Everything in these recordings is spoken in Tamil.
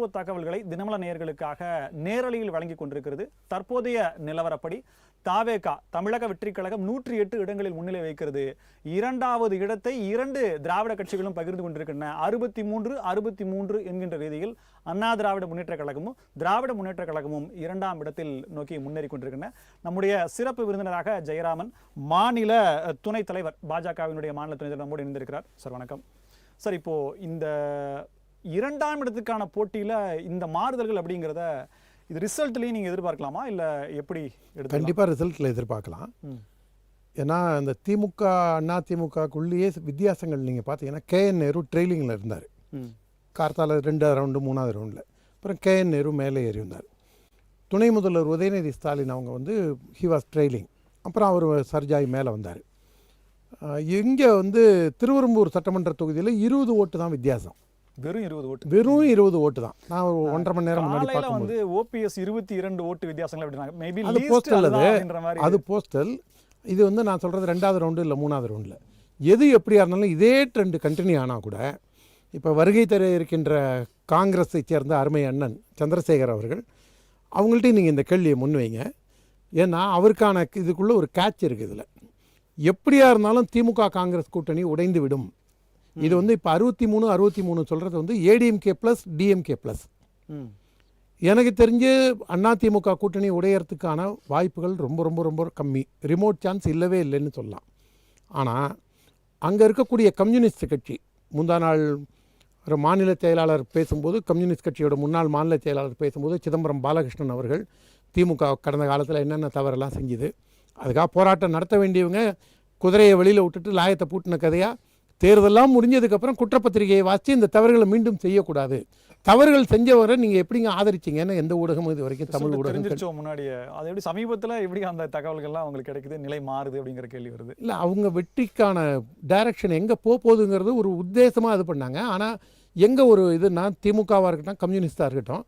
பூர்வ தகவல்களை தினமல நேயர்களுக்காக நேரலையில் வழங்கி கொண்டிருக்கிறது. தற்போதைய நிலவரப்படி தாவேகா தமிழக வெற்றி கழகம் 108 இடங்களில் முன்னிலை வைக்கிறது. இரண்டாவது இடத்தை 2 திராவிட கட்சிகளும் பகிர்ந்து கொண்டிருக்கின்றன. 63 என்கின்ற ரீதியில் அண்ணா திராவிட முன்னேற்ற கழகமும் திராவிட முன்னேற்ற கழகமும் 2ஆம் இடத்தில் நோக்கி முன்னேறி கொண்டிருக்கின்றன. நம்முடைய சிறப்பு விருந்தினராக ஜெயராமன், மாநில துணைத் தலைவர், பாஜகவினுடைய மாநில துணைத் தலைவர் நம்மோடு இணைந்திருக்கிறார். சார் வணக்கம். சார், இப்போ இந்த 2ஆம் இடத்துக்கான போட்டியில இந்த மாறுதல்கள் அப்படிங்கிறத இது ரிசல்ட்லயும் நீங்க எதிர்பார்க்கலாமா, இல்ல எப்படி? கண்டிப்பா ரிசல்ட்ல எதிர்பார்க்கலாம். ஏன்னா இந்த திமுக அண்ணா திமுகக்குள்ளேயே வித்தியாசங்கள் நீங்கள் பார்த்தீங்கன்னா, KN நேரு ட்ரெயிலிங்கில் இருந்தார். கார்த்தால 2வது ரவுண்டு 3வது ரவுண்டில். அப்புறம் KN நேரு மேலே ஏறி வந்தார். துணை முதல்வர் உதயநிதி ஸ்டாலின் அவங்க வந்து ஹி வாஸ் ட்ரெயிலிங். அப்புறம் அவர் சர்ஜாய் மேலே வந்தார். இங்கே வந்து திருவெரும்பூர் சட்டமன்ற தொகுதியில் 20 ஓட்டு தான் வித்தியாசம். வெறும் 20 ஓட்டு. வெறும் 20 ஓட்டு தான். நான் ஒரு 1.5 மணி நேரம் முன்னாடி பார்க்கும்போது OPS 22 ஓட்டு வித்தியாசங்கள் அப்படினாங்க. மேபி அது போஸ்டல், அது போஸ்டல். இது வந்து நான் சொல்கிறது 2வது ரவுண்டு இல்லை 3வது ரவுண்டில். எது எப்படியா இருந்தாலும் இதே ட்ரெண்டு கண்டினியூ ஆனால் கூட இப்போ வருகை தர இருக்கின்ற காங்கிரஸை சேர்ந்த அருமை அண்ணன் சந்திரசேகர் அவர்கள் அவங்கள்ட்டையும் நீங்கள் இந்த கேள்வியை முன்வைங்க. ஏன்னா அவருக்கான இதுக்குள்ளே ஒரு கேட்ச் இருக்குது. இதில் எப்படியா இருந்தாலும் திமுக காங்கிரஸ் கூட்டணி உடைந்து விடும். இது வந்து இப்போ 63 சொல்கிறது வந்து ADMK ப்ளஸ் DMK ப்ளஸ். எனக்கு தெரிஞ்சு அதிமுக கூட்டணி உடையறதுக்கான வாய்ப்புகள் ரொம்ப ரொம்ப ரொம்ப கம்மி. ரிமோட் சான்ஸ் இல்லவே இல்லைன்னு சொல்லலாம். ஆனால் அங்கே இருக்கக்கூடிய கம்யூனிஸ்ட் கட்சி, முந்தா நாள் ஒரு மாநில செயலாளர் பேசும்போது, கம்யூனிஸ்ட் கட்சியோட முன்னாள் மாநில செயலாளர் பேசும்போது, சிதம்பரம் பாலகிருஷ்ணன் அவர்கள் திமுக கடந்த காலத்தில் என்னென்ன தவறெல்லாம் செஞ்சுது, அதுக்காக போராட்டம் நடத்த வேண்டியவங்க குதிரையை வெளியில் விட்டுட்டு லாயத்தை பூட்டின கதையாக, தேர்தலாம் முடிஞ்சதுக்கப்புறம் குற்றப்பத்திரிகையை வாசித்து இந்த தவறுகளை மீண்டும் செய்யக்கூடாது, தவறுகள் செஞ்சவரை நீங்கள் எப்படிங்க ஆதரிச்சிங்கன்னு எந்த ஊடகமும் இது வரைக்கும் தமிழ் ஊடகம் முன்னாடியே அது எப்படி சமீபத்தில் எப்படி அந்த தகவல்கள்லாம் அவங்களுக்கு கிடைக்குது, நிலை மாறுது அப்படிங்கிற கேள்வி வருது. இல்லை, அவங்க வெற்றிக்கான டைரக்ஷன் எங்கே போகுதுங்கிறது ஒரு உத்தேசமாக இது பண்ணாங்க. ஆனால் எங்கே ஒரு இதுனா, திமுகவாக இருக்கட்டும் கம்யூனிஸ்டாக இருக்கட்டும்,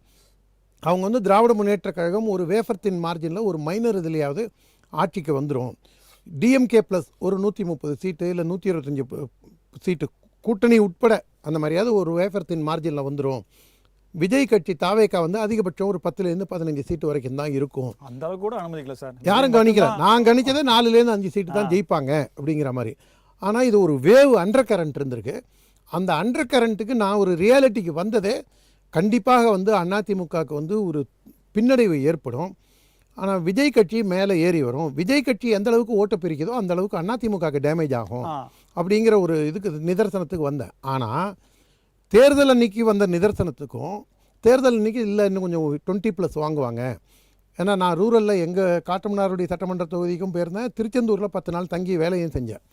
அவங்க வந்து திராவிட முன்னேற்ற கழகம் ஒரு வேஃபர்த்தின் மார்ஜினில் ஒரு மைனர் இதுலையாவது ஆட்சிக்கு வந்துடும். DMK ப்ளஸ் ஒரு 130 சீட்டு இல்லை 125 சீட்டு கூட்டணி உட்பட அந்த மாதிரியாவது ஒரு வேஃபர்த்தின் மார்ஜினில் வந்துடும். விஜய் கட்சி தாவேக்கா வந்து அதிகபட்சம் ஒரு 10லேருந்து 15 சீட்டு வரைக்கும் தான் இருக்கும். அந்த அளவுக்கு கூட அனுமதிக்கல சார். யாரும் கவனிக்கல. நான் கணிச்சதே 4லேருந்து 5 சீட்டு தான் ஜெயிப்பாங்க அப்படிங்கிற மாதிரி. ஆனால் இது ஒரு வேவ் அண்டர் கரண்ட் இருந்திருக்கு. அந்த அண்டர் கரண்ட்டுக்கு நான் ஒரு ரியாலிட்டிக்கு வந்ததே கண்டிப்பாக வந்து அதிமுகவுக்கு வந்து ஒரு பின்னடைவு ஏற்படும். ஆனால் விஜய் கட்சி மேலே ஏறி வரும். விஜய் கட்சி எந்த அளவுக்கு ஓட்டை பிரிக்குதோ அந்த அளவுக்கு அதிமுகவுக்கு டேமேஜ் ஆகும் அப்படிங்கிற ஒரு இதுக்கு நிதர்சனத்துக்கு வந்தேன். ஆனால் தேர்தல் அன்னைக்கு வந்த நிதர்சனத்துக்கும் தேர்தல் அன்னைக்கு இல்லை இன்னும் கொஞ்சம் 20+ வாங்குவாங்க. ஏன்னா நான் ரூரலில் எங்கள் காட்டுமன்னாருடைய சட்டமன்ற தொகுதிக்கும் போயிருந்தேன். திருச்செந்தூரில் 10 நாள் தங்கி வேலையும் செஞ்சேன்.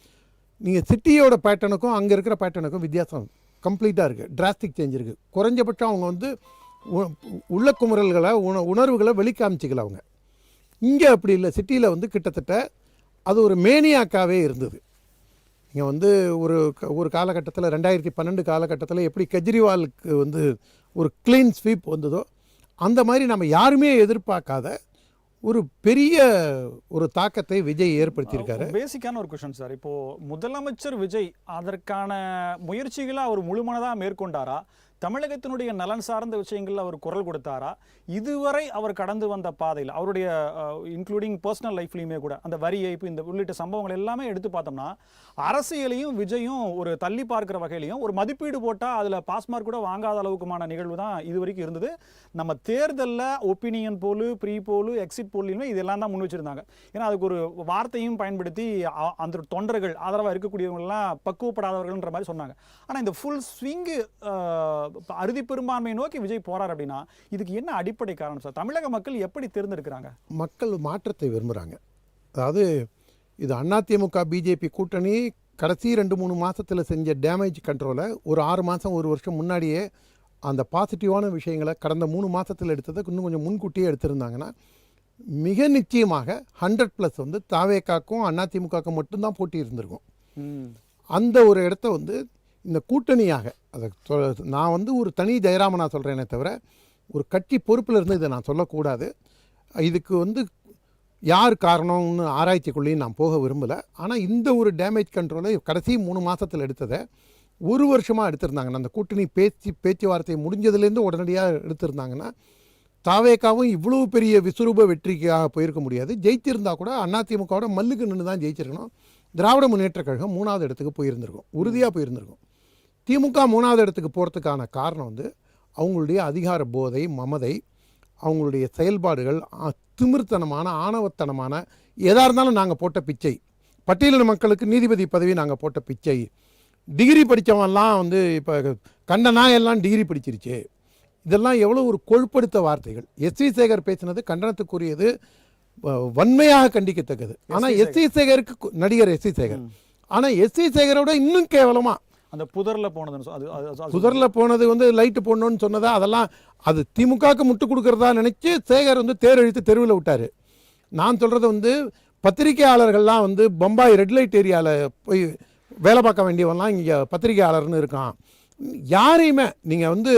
நீங்கள் சிட்டியோட பேட்டர்னுக்கும் அங்கே இருக்கிற பேட்டர்னுக்கும் வித்தியாசம் கம்ப்ளீட்டாக இருக்குது. டிராஸ்டிக் சேஞ்ச் இருக்குது. குறைஞ்சபட்சம் அவங்க வந்து உள்ள குமுறல்களை உணர்வுகளை வெளிக்காமிச்சிக்கல. அவங்க இங்கே அப்படி இல்லை. சிட்டியில் வந்து கிட்டத்தட்ட அது ஒரு மேனியாக்காவே இருந்தது. இங்கே வந்து ஒரு காலகட்டத்தில் 2012 காலகட்டத்தில் எப்படி கெஜ்ரிவாலுக்கு வந்து ஒரு க்ளீன் ஸ்வீப் வந்ததோ அந்த மாதிரி நம்ம யாருமே எதிர்பார்க்காத ஒரு பெரிய ஒரு தாக்கத்தை விஜய் ஏற்படுத்தியிருக்காரு. பேசிக்கான ஒரு கொஸ்டின் சார். இப்போ முதலமைச்சர் விஜய் அதற்கான முயற்சிகளை அவர் முழுமனதாக மேற்கொண்டாரா? தமிழகத்தினுடைய நலன் சார்ந்த விஷயங்களில் அவர் குரல் கொடுத்தாரா? இதுவரை அவர் கடந்து வந்த பாதையில் அவருடைய இன்க்ளூடிங் பர்சனல் லைஃப்லையுமே கூட அந்த வரி ஏய்ப்பு இந்த உள்ளிட்ட சம்பவங்கள் எல்லாமே எடுத்து பார்த்தோம்னா, அரசியலையும் விஜயும் ஒரு தள்ளி பார்க்குற வகையிலையும் ஒரு மதிப்பீடு போட்டால் அதில் பாஸ் மார்க் கூட வாங்காத அளவுக்குமான நிகழ்வு தான் இது வரைக்கும் இருந்தது. நம்ம தேர்தலில் ஒப்பீனியன் போலு, ப்ரீ போலு, எக்ஸிட் போல்லையுமே இதெல்லாம் தான் முன் வச்சுருந்தாங்க. ஏன்னா அதுக்கு ஒரு வார்த்தையும் பயன்படுத்தி அந்த தொண்டர்கள் ஆதரவாக இருக்கக்கூடியவங்கெல்லாம் பக்குவப்படாதவர்கள்ன்ற மாதிரி சொன்னாங்க. ஆனால் இந்த ஃபுல் ஸ்விங்கு அறுதி பெரும்பான்மை நோக்கி விஜய் போறார் அப்படின்னா இதுக்கு என்ன அடிப்படை காரணம் சார்? தமிழக மக்கள் எப்படி தேர்ந்தெடுக்கிறாங்க? மக்கள் மாற்றத்தை விரும்புகிறாங்க. அதாவது இது அதிமுக பிஜேபி கூட்டணி கடைசி 2-3 மாதத்தில் செஞ்ச டேமேஜ் கண்ட்ரோலை ஒரு 6 மாதம் 1 வருஷம் முன்னாடியே அந்த பாசிட்டிவான விஷயங்களை கடந்த 3 மாதத்தில் எடுத்ததை இன்னும் கொஞ்சம் முன்கூட்டியே எடுத்திருந்தாங்கன்னா மிக நிச்சயமாக 100+ வந்து தாவேக்காக்கும் அதிமுகவுக்கும் மட்டும்தான் போட்டி இருந்திருக்கும். அந்த ஒரு இடத்த வந்து இந்த கூட்டணியாக அதை நான் வந்து ஒரு தனி ஜெயராமனா சொல்கிறேனே தவிர ஒரு கட்சி பொறுப்பில் இருந்து இதை நான் சொல்லக்கூடாது. இதுக்கு வந்து யார் காரணம்னு ஆராய்ச்சிக்குள்ளேயும் நான் போக விரும்பலை. ஆனால் இந்த ஒரு டேமேஜ் கண்ட்ரோலை கடைசி 3 மாதத்தில் எடுத்ததை ஒரு வருஷமாக எடுத்திருந்தாங்கன்னா, அந்த கூட்டணி பேச்சுவார்த்தை முடிஞ்சதுலேருந்து உடனடியாக எடுத்திருந்தாங்கன்னா, தாவேக்காவும் இவ்வளோ பெரிய விஸ்வரூப வெற்றிக்காக போயிருக்க முடியாது. ஜெயிச்சிருந்தா கூட அதிமுகவோட மல்லுக்கு நின்று தான் ஜெயிச்சிருக்கணும். திராவிட முன்னேற்றக் கழகம் 3வது இடத்துக்கு போயிருந்திருக்கும், உறுதியாக போயிருந்திருக்கும். திமுக 3வது இடத்துக்கு போகிறதுக்கான காரணம் வந்து அவங்களுடைய அதிகார போதை, மமதை, அவங்களுடைய செயல்பாடுகள், திமிர்த்தனமான, ஆணவத்தனமான, எதாக இருந்தாலும் நாங்கள் போட்ட பிச்சை, பட்டியலின மக்களுக்கு நீதிபதி பதவி நாங்கள் போட்ட பிச்சை, டிகிரி படித்தவன்லாம் வந்து இப்போ கண்ட நாயெல்லாம் டிகிரி படிச்சிருச்சு. இதெல்லாம் எவ்வளோ ஒரு கொழுப்படுத்த வார்த்தைகள். எஸ் வி சேகர் பேசினது கண்டனத்துக்குரியது, வன்மையாக கண்டிக்கத்தக்கது. ஆனால் எஸ் வி சேகருக்கு நடிகர் எஸ் வி சேகர், ஆனால் எஸ் வி சேகரோட இன்னும் கேவலமாக அந்த புதரில் போனது, புதரில் போனது வந்து லைட்டு போடணும்னு சொன்னதா, அதெல்லாம் அது திமுகவுக்கு முட்டு கொடுக்குறதா நினச்சி சேகர் வந்து தேர் இழுத்து தெருவில் விட்டார். நான் சொல்கிறது வந்து பத்திரிகையாளர்கள்லாம் வந்து பம்பாய் ரெட் லைட் ஏரியாவில் போய் வேலை பார்க்க வேண்டியவன்லாம் இங்கே பத்திரிகையாளர்னு இருக்கான். யாரையுமே நீங்கள் வந்து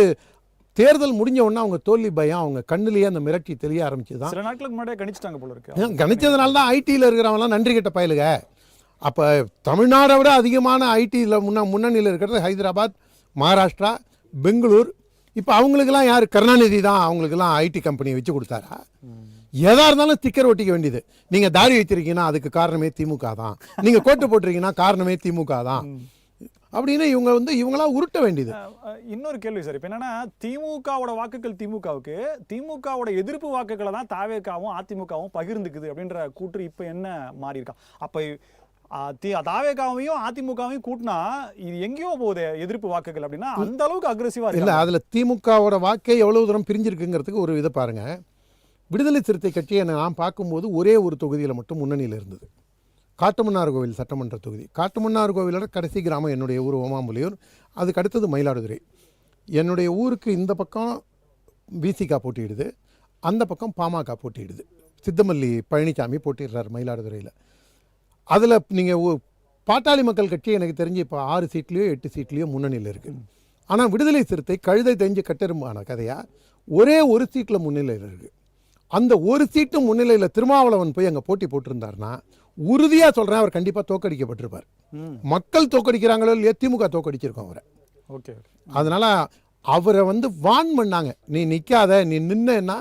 தேர்தல் முடிஞ்ச உடனே அவங்க தோல்வி பயம் அவங்க கண்ணிலேயே அந்த மிரட்டி தெரிய ஆரம்பிச்சு தான். சில நாட்களுக்கு முன்னாடியே கணிச்சிட்டாங்க போல இருக்கு. கணிச்சதுனால தான் ஐடியில் இருக்கிறவங்களாம் நன்றி கெட்ட பயலுக. அப்போ தமிழ்நாடை விட அதிகமான ஐடியில் முன்னணியில் இருக்கிறது ஹைதராபாத், மகாராஷ்டிரா, பெங்களூர். இப்போ அவங்களுக்கெல்லாம் யார்? கருணாநிதி தான் அவங்களுக்கெல்லாம் ஐடி கம்பெனியை வச்சு கொடுத்தாரா? எதாக இருந்தாலும் ஸ்டிக்கர் ஒட்டிக்க வேண்டியது. நீங்கள் தாடி வச்சிருக்கீங்கன்னா அதுக்கு காரணமே திமுக தான், நீங்கள் கோட்டு போட்டிருக்கீங்கன்னா காரணமே திமுக தான் அப்படின்னு இவங்க வந்து இவங்களா உருட்ட வேண்டியது. இன்னொரு கேள்வி சார், இப்போ என்னன்னா திமுகவோட வாக்குகள் திமுகவுக்கு, திமுகவோட எதிர்ப்பு வாக்குகளை தான் தாவேக்காவும் அதிமுகவும் பகிர்ந்துக்குது அப்படின்ற கூற்று இப்போ என்ன மாறி இருக்கா? அப்போ தாவேக்காவையும் அதிமுகவையும் கூட்டினா இது எங்கேயோ போகுது எதிர்ப்பு வாக்குகள் அப்படின்னா, அந்த அளவுக்கு அக்ரெசிவா இல்லை. அதில் திமுகவோட வாக்கே எவ்வளவு தூரம் பிரிஞ்சிருக்குங்கிறதுக்கு ஒரு இதை பாருங்க. விடுதலை சிறுத்தை கட்சியை நான் பார்க்கும்போது ஒரே ஒரு தொகுதியில் மட்டும் முன்னணியில் இருந்தது, காட்டுமன்னார் கோவில் சட்டமன்ற தொகுதி. காட்டுமன்னார் கோவிலோட கடைசி கிராமம் என்னுடைய ஊர் ஓமாம்புலியூர், அதுக்கு அடுத்தது மயிலாடுதுறை. என்னுடைய ஊருக்கு இந்த பக்கம் விசிகா போட்டியிடுது, அந்த பக்கம் பாமக போட்டியிடுது. சித்தமல்லி பழனிசாமி போட்டிடுறார் மயிலாடுதுறையில். அதில் நீங்கள் பாட்டாளி மக்கள் கட்சி எனக்கு தெரிஞ்சு இப்போ 6 சீட்லேயோ 8 சீட்லேயோ முன்னணியில் இருக்குது. ஆனால் விடுதலை சிறுத்தை கழுதை தெரிஞ்சு கட்டெரும்பான கதையாக ஒரே ஒரு சீட்டில் முன்னிலையில் இருக்குது. அந்த ஒரு சீட்டு முன்னிலையில் திருமாவளவன் போய் அங்கே போட்டி போட்டிருந்தார்னா உறுதியாக சொல்கிறேன், அவர் கண்டிப்பாக தோக்கடிக்கப்பட்டிருப்பார். மக்கள் தோக்கடிக்கிறாங்களோ இல்லையோ திமுக தோக்கடிச்சிருக்கோம் அவரை. ஓகே. அதனால் அவரை வந்து வான் பண்ணாங்க, நீ நிற்காத, நீ நின்னா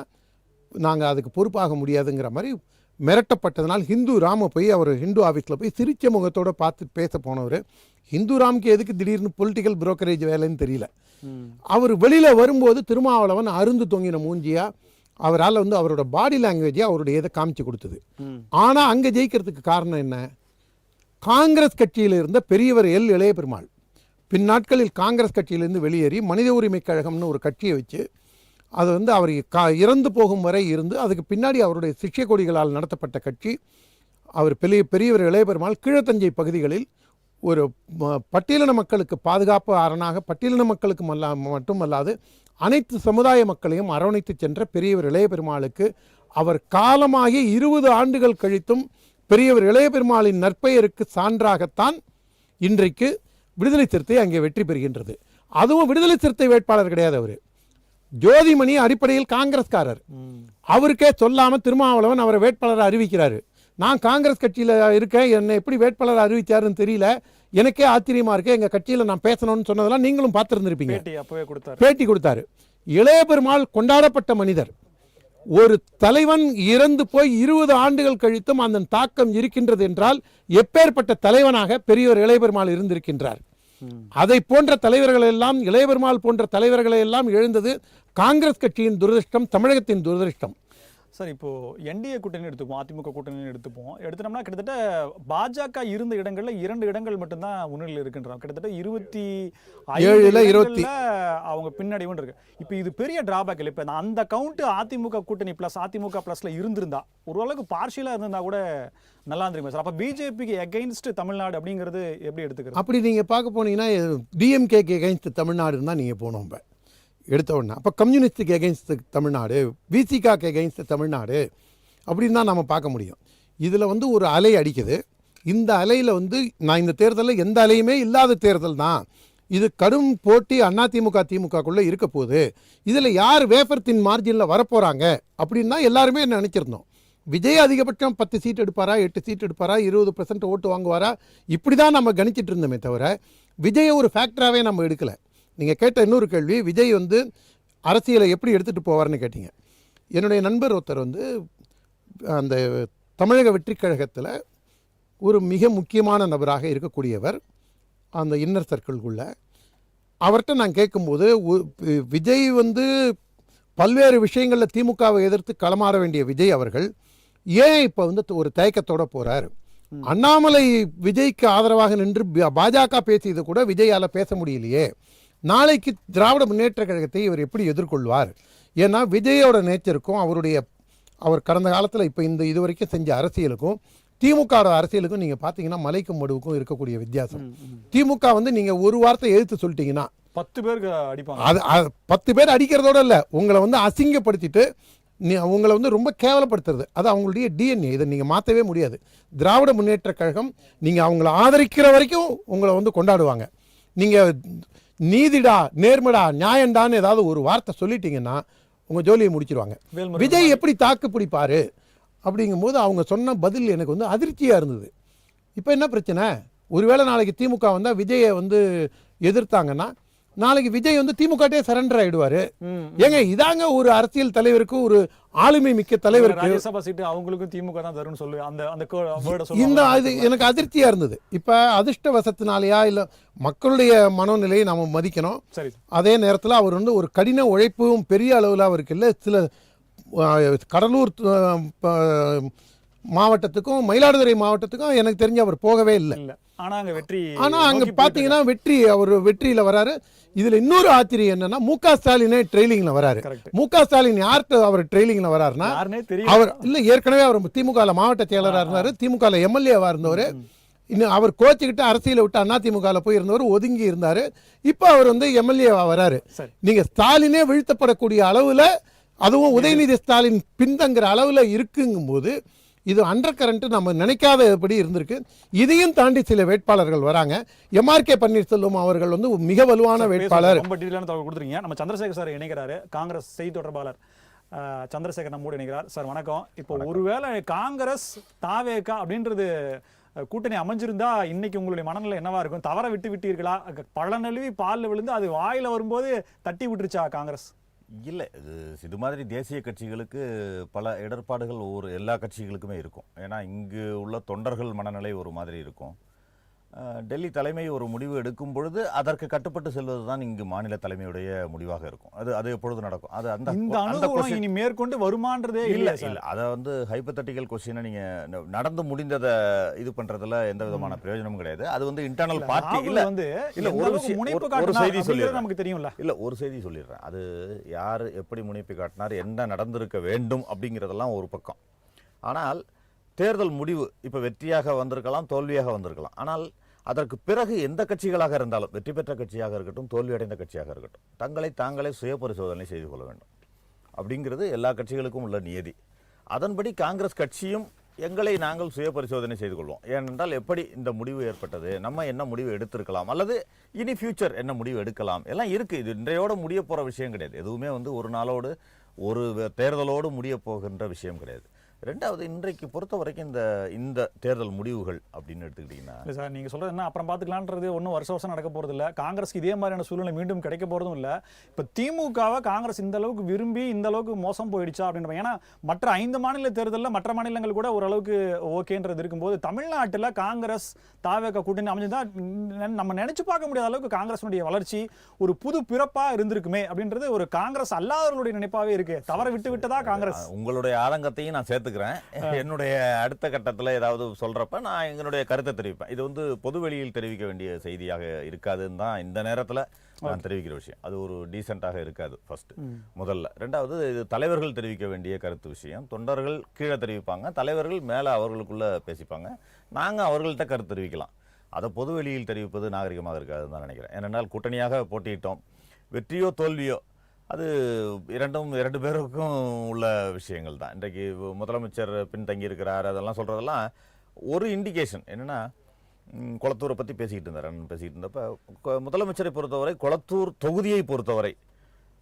நாங்கள் அதுக்கு பொறுப்பாக முடியாதுங்கிற மாதிரி மிரட்டப்பட்டதுனால் ஹிந்து ராம போய் அவர் ஹிந்து ஆஃபீஸில் போய் சிரிச்ச முகத்தோடு பார்த்து பேச போனவர். ஹிந்து ராமுக்கு எதுக்கு திடீர்னு பொலிட்டிக்கல் புரோக்கரேஜ் வேலைன்னு தெரியல. அவர் வெளியில் வரும்போது திருமாவளவன் அருந்து தொங்கின மூஞ்சியாக அவரால் வந்து அவரோட பாடி லாங்குவேஜை அவருடைய இதை காமிச்சு கொடுத்தது. ஆனால் அங்கே ஜெயிக்கிறதுக்கு காரணம் என்ன? காங்கிரஸ் கட்சியில் இருந்த பெரியவர் எல் இளைய பெருமாள் பின்னாட்களில் காங்கிரஸ் கட்சியிலேருந்து வெளியேறி மனித உரிமை கழகம்னு ஒரு கட்சியை வச்சு அது வந்து அவர் இறந்து போகும் வரை இருந்து அதுக்கு பின்னாடி அவருடைய சிஷ்ய கொடிகளால் நடத்தப்பட்ட கட்சி. அவர் பெரியவர் இளைய பெருமாள் கீழத்தஞ்சை பகுதிகளில் ஒரு பட்டியலின மக்களுக்கு பாதுகாப்பு அரணாக பட்டியலின மக்களுக்கு மட்டுமல்லாது அனைத்து சமுதாய மக்களையும் அரவணைத்து சென்ற பெரியவர் இளைய பெருமாளுக்கு அவர் காலமாகி 20 ஆண்டுகள் கழித்தும் பெரியவர் இளைய பெருமாளின் நற்பெயருக்கு சான்றாகத்தான் இன்றைக்கு விடுதலை சிறுத்தை அங்கே வெற்றி பெறுகின்றது. அதுவும் விடுதலை சிறுத்தை வேட்பாளர் கிடையாது, அவர் ஜோதிமணி அடிப்படையில் காங்கிரஸ்காரர். அவருக்கே சொல்லாமல் திருமாவளவன் அவரை வேட்பாளரை அறிவிக்கிறாரு. நான் காங்கிரஸ் கட்சியில் இருக்கேன், என்னை எப்படி வேட்பாளர் அறிவிச்சாருன்னு தெரியல, எனக்கே ஆச்சரியமா இருக்கு, எங்கள் கட்சியில் நான் பேசணும்னு சொன்னதெல்லாம் நீங்களும் பார்த்துருந்துருப்பீங்க. பேட்டி கொடுத்தாரு. இளைய பெருமாள் கொண்டாடப்பட்ட மனிதர். ஒரு தலைவன் இறந்து போய் 20 ஆண்டுகள் கழித்தும் அந்த தாக்கம் இருக்கின்றது என்றால் எப்பேற்பட்ட தலைவனாக பெரியவர் இளைய பெருமாள் இருந்திருக்கின்றார். அதை போன்ற தலைவர்கள் எல்லாம், இளைய பெருமாள் போன்ற தலைவர்களை எல்லாம் எழுந்தது காங்கிரஸ் கட்சியின் துரதிருஷ்டம், தமிழகத்தின் துரதிருஷ்டம். சார், இப்போ என்டிஏ கூட்டணி எடுத்துப்போம், அதிமுக கூட்டணி எடுத்துட்டோம்னா கிட்டத்தட்ட பாஜக இருந்த இடங்கள்ல 2 இடங்கள் மட்டும்தான் முன்னிலையில் இருக்கின்றோம். கிட்டத்தட்ட 27 அவங்க பின்னடைவும் இருக்கு. இப்போ இது பெரிய டிராபேக் இல்லை. இப்போ அந்த கவுண்ட் அதிமுக கூட்டணி பிளஸ் அதிமுக பிளஸ்ல இருந்திருந்தா ஓரளவுக்கு பார்ஷியலா இருந்திருந்தா கூட நல்லா இருந்துருமே சார். அப்போ பிஜேபிக்கு எகெயின்ஸ்ட் தமிழ்நாடு அப்படிங்கிறது எப்படி எடுத்துக்கிறது? அப்படி நீங்கள் பார்க்க போனீங்கன்னா டிஎம்கேக்கு எகெயின்ஸ்ட் தமிழ்நாடுன்னு தான் நீங்கள் போனோம் இப்போ எடுத்த உடனே. அப்போ கம்யூனிஸ்டுக்கு எகெயின்ஸ்ட் தமிழ்நாடு, விசிகாக்கு எகெயின்ஸ்ட் தமிழ்நாடு அப்படின்னு தான் நம்ம பார்க்க முடியும். இதில் வந்து ஒரு அலை அடிக்குது. இந்த அலையில் வந்து நான் இந்த தேர்தலில் எந்த அலையுமே இல்லாத தேர்தல் தான் இது. கடும் போட்டி அதிமுக திமுகக்குள்ளே இருக்க போகுது. இதில் யார் வேஃபர்த்தின் மார்ஜினில் வரப்போகிறாங்க அப்படின்னு தான் எல்லாருமே நினச்சிருந்தோம். விஜய் அதிகபட்சம் 10 சீட் எடுப்பாரா, 8 சீட் எடுப்பாரா, 20% ஓட்டு வாங்குவாரா, இப்படி தான் நம்ம கணிச்சிட்டு இருந்தோமே தவிர விஜயை ஒரு ஃபேக்டராகவே நம்ம எடுக்கலை. நீங்கள் கேட்ட இன்னொரு கேள்வி, விஜய் வந்து அரசியலை எப்படி எடுத்துகிட்டு போவார்னு கேட்டீங்க. என்னுடைய நண்பர் ஒருத்தர் வந்து அந்த தமிழக வெற்றிக் கழகத்தில் ஒரு மிக முக்கியமான நபராக இருக்கக்கூடியவர், அந்த இன்னர் சர்க்கிள்குள்ளே. அவர்கிட்ட நான் கேட்கும்போது விஜய் வந்து பல்வேறு விஷயங்களில் திமுகவை எதிர்த்து களமாற வேண்டிய விஜய் அவர்கள் ஏன் இப்போ வந்து ஒரு தயக்கத்தோடு போகிறார்? அண்ணாமலை விஜய்க்கு ஆதரவாக நின்று பாஜக பேசியது கூட விஜயால் பேச முடியலையே. நாளைக்கு திராவிட முன்னேற்ற கழகத்தை இவர் எப்படி எதிர்கொள்வார்? ஏன்னா விஜயோட நேச்சருக்கும் அவர் கடந்த காலத்தில் இப்போ இது வரைக்கும் செஞ்ச அரசியலுக்கும் திமுக அரசியலுக்கும் நீங்கள் பார்த்தீங்கன்னா மலைக்கும் மடுவுக்கும் இருக்கக்கூடிய வித்தியாசம். திமுக வந்து நீங்கள் ஒரு வார்த்தை எதிர்த்து சொல்லிட்டீங்கன்னா 10 பேருக்கு அடிப்பாங்க. அது 10 பேர் அடிக்கிறதோட இல்லை, உங்களை வந்து அசிங்கப்படுத்திட்டு உங்களை வந்து ரொம்ப கேவலப்படுத்துறது. அது அவங்களுடைய டிஎன்ஏ. இதை நீங்கள் மாற்றவே முடியாது. திராவிட முன்னேற்ற கழகம் நீங்கள் அவங்கள ஆதரிக்கிற வரைக்கும் உங்களை வந்து கொண்டாடுவாங்க. நீங்கள் நீதிடா, நேர்மடா, நியாயண்டான்னு ஏதாவது ஒரு வார்த்தை சொல்லிட்டீங்கன்னா உங்கள் ஜோலியை முடிச்சிருவாங்க. விஜய் எப்படி தாக்கு பிடிப்பார் அப்படிங்கும்போது அவங்க சொன்ன பதில் எனக்கு வந்து அதிர்ச்சியாக இருந்தது. இப்போ என்ன பிரச்சனை? ஒருவேளை நாளைக்கு திமுக வந்தால் விஜயை வந்து எதிர்த்தாங்கன்னா நாளைக்கு விஜய் வந்து திமுகட்டே சரண்டர் ஆயிடுவாரு. ஏங்க இதாங்க ஒரு அரசியல் தலைவருக்கு, ஒரு ஆளுமை மிக்க தலைவருக்கு அவங்களுக்கும் திமுக தான் தரும்னு சொல்லு. அது எனக்கு அதிர்ச்சியா இருந்தது. இப்ப அதிர்ஷ்டவசத்தினாலேயா இல்ல மக்களுடைய மனோநிலையை நாம மதிக்கணும். அதே நேரத்தில் அவர் வந்து ஒரு கடின உழைப்பும் பெரிய அளவில் அவருக்கு இல்லை. சில கடலூர் மாவட்டத்துக்கும் மயிலாடுதுறை மாவட்டத்துக்கும் எனக்கு தெரிஞ்சு அவர் போகவே இல்லை. ஆனா அங்க பாத்தீங்கன்னா அவர் வெற்றியில வராரு. இதுல இன்னொரு ஆச்சரியம் என்னன்னா முக ஸ்டாலினே ட்ரெயிலிங்ல வராரு. முக ஸ்டாலின் யார்கிட்ட அவர் ட்ரெயிலிங்ல வராருன்னா, அவர் இல்ல ஏற்கனவே அவர் திமுக மாவட்ட செயலராக இருந்தாரு, திமுக எம்எல்ஏவா இருந்தவர். இன்னும் அவர் கோச்சுக்கிட்டு அரசியலை விட்டு அதிமுக போய் இருந்தவர், ஒதுங்கி இருந்தாரு. இப்போ அவர் வந்து எம்எல்ஏவா வராரு. நீங்க ஸ்டாலினே வீழ்த்தப்படக்கூடிய அளவுல, அதுவும் உதயநிதி ஸ்டாலின் பின்தங்குற அளவுல இருக்குங்கும் போது இது அண்டர் கரண்ட் நம்ம நினைக்காதபடி இருந்திருக்கு. இதையும் தாண்டி சில வேட்பாளர்கள் வராங்க. எம்ஆர்கே பன்னீர்செல்வம் அவர்கள் வந்து மிக வலுவான வேட்பாளர். ரொம்ப டீட்டெயிலான தகவல் கொடுத்துருங்க. நம்ம சந்திரசேகர் சார் இணைக்கிறாரு, காங்கிரஸ் செய்தி தொடர்பாளர் சந்திரசேகர் நம்மோடு இணைக்கிறார். சார் வணக்கம். இப்போ ஒருவேளை காங்கிரஸ் தாவேகா அப்படின்றது கூட்டணி அமைஞ்சிருந்தா இன்னைக்கு உங்களுடைய மனநிலை என்னவா இருக்கும்? தவற விட்டீர்களா? பழநழுவி பாலில் விழுந்து அது வாயில வரும்போது தட்டி விட்டுருச்சா காங்கிரஸ்? இல்லை, இது மாதிரி தேசிய கட்சிகளுக்கு பல இடர்பாடுகள் எல்லா கட்சிகளுக்குமே இருக்கும். ஏன்னா இங்கு உள்ள தொண்டர்கள் மனநிலை ஒரு மாதிரி இருக்கும். டெல்லி தலைமை ஒரு முடிவு எடுக்கும் பொழுது அதற்கு கட்டுப்பட்டு செல்வது தான் இங்கு மாநில தலைமையுடைய முடிவாக இருக்கும். அது எப்பொழுது நடக்கும்? அது அந்த மேற்கொண்டு வருமானதே இல்லை. அதை வந்து ஹைப்போதெட்டிக்கல் கொஸ்டினை நீங்க நடந்து முடிந்ததை இது பண்றதுல எந்த விதமான பிரயோஜனமும் கிடையாது. அது வந்து இன்டர்னல் பார்ட்டி இல்ல ஒரு செய்தி சொல்லிடுறேன், நமக்கு தெரியும்ல. இல்ல ஒரு செய்தி சொல்லிடுறேன். அது யாரு எப்படி முனைப்பு காட்டினார், என்ன நடந்திருக்க வேண்டும் அப்படிங்கிறதெல்லாம் ஒரு பக்கம். ஆனால் தேர்தல் முடிவு இப்ப வெற்றியாக வந்திருக்கலாம், தோல்வியாக வந்திருக்கலாம். ஆனால் அதற்கு பிறகு எந்த கட்சிகளாக இருந்தாலும், வெற்றி பெற்ற கட்சியாக இருக்கட்டும், தோல்வியடைந்த கட்சியாக இருக்கட்டும், தங்களை தாங்களே சுய பரிசோதனை செய்து கொள்ள வேண்டும் அப்படிங்கிறது எல்லா கட்சிகளுக்கும் உள்ள நியதி. அதன்படி காங்கிரஸ் கட்சியும் எங்களை நாங்கள் சுய பரிசோதனை செய்து கொள்வோம். ஏனென்றால் எப்படி இந்த முடிவு ஏற்பட்டது, நம்ம என்ன முடிவு எடுத்திருக்கலாம், அல்லது இனி ஃபியூச்சர் என்ன முடிவு எடுக்கலாம், எல்லாம் இருக்கு. இது இன்றையோட முடிய போற விஷயம் கிடையாது. எதுவுமே வந்து ஒரு நாளோடு ஒரு தேர்தலோடு முடிய போகின்ற விஷயம் கிடையாது. ரெண்டாவது, இன்றைக்கு பொறுத்த வரைக்கும் இந்த தேர்தல் முடிவுகள் அப்படின்னு எடுத்துக்கிட்டீங்கன்னா, இல்லை சார் நீங்கள் சொல்கிறது என்ன அப்புறம் பார்த்துக்கலான்றது ஒன்றும் வருஷம் நடக்க போகிறது இல்லை. காங்கிரஸ்க்கு இதே மாதிரியான சூழ்நிலை மீண்டும் கிடைக்க போகிறதும் இல்லை. இப்போ திமுகவை காங்கிரஸ் இந்த அளவுக்கு விரும்பி இந்த அளவுக்கு மோசம் போயிடுச்சா அப்படின்ற, ஏன்னா மற்ற 5 மாநில தேர்தலில் மற்ற மாநிலங்கள் கூட ஓரளவுக்கு ஓகேன்றது இருக்கும்போது தமிழ்நாட்டில் காங்கிரஸ் தாவேகா கூட்டணி அமைஞ்சுதான் நம்ம நினைச்சு பார்க்க முடியாத அளவுக்கு காங்கிரஸினுடைய வளர்ச்சி ஒரு புது பிறப்பாக இருந்திருக்குமே அப்படின்றது ஒரு காங்கிரஸ் அல்லாதவர்களுடைய நினைப்பாகவே இருக்கு. தவற விட்டதா காங்கிரஸ்? உங்களுடைய ஆதங்கத்தையும் நான் சேர்த்து என்னுடைய அடுத்த கட்டத்தில் ஏதாவது சொல்றப்ப நான் எங்களுடைய கருத்தை தெரிவிப்பேன். இது வந்து பொதுவெளியில் தெரிவிக்க வேண்டிய செய்தியாக இருக்காதுன்னு தான் இந்த நேரத்தில் நான் தெரிவிக்கிற விஷயம். அது ஒரு டீசெண்டாக இருக்காது ஃபர்ஸ்ட், முதல்ல. ரெண்டாவது, இது தலைவர்கள் தெரிவிக்க வேண்டிய கருத்து விஷயம். தொண்டர்கள் கீழே தெரிவிப்பாங்க, தலைவர்கள் மேலே அவர்களுக்குள்ள பேசிப்பாங்க, நாங்கள் அவர்கள்ட்ட கருத்து தெரிவிக்கலாம். அதை பொதுவெளியில் தெரிவிப்பது நாகரிகமாக இருக்காதுன்னு தான் நினைக்கிறேன். ஏனென்றால் கூட்டணியாக போட்டியிட்டோம், வெற்றியோ தோல்வியோ அது இரண்டு பேருக்கும் உள்ள விஷயங்கள் தான். இன்றைக்கு முதலமைச்சர் பின்தங்கி இருக்கிறார் அதெல்லாம் சொல்கிறதெல்லாம் ஒரு இண்டிகேஷன். என்னென்னா, கொளத்தூரை பற்றி பேசிக்கிட்டு இருந்தப்போ முதலமைச்சரை பொறுத்தவரை, கொளத்தூர் தொகுதியை பொறுத்தவரை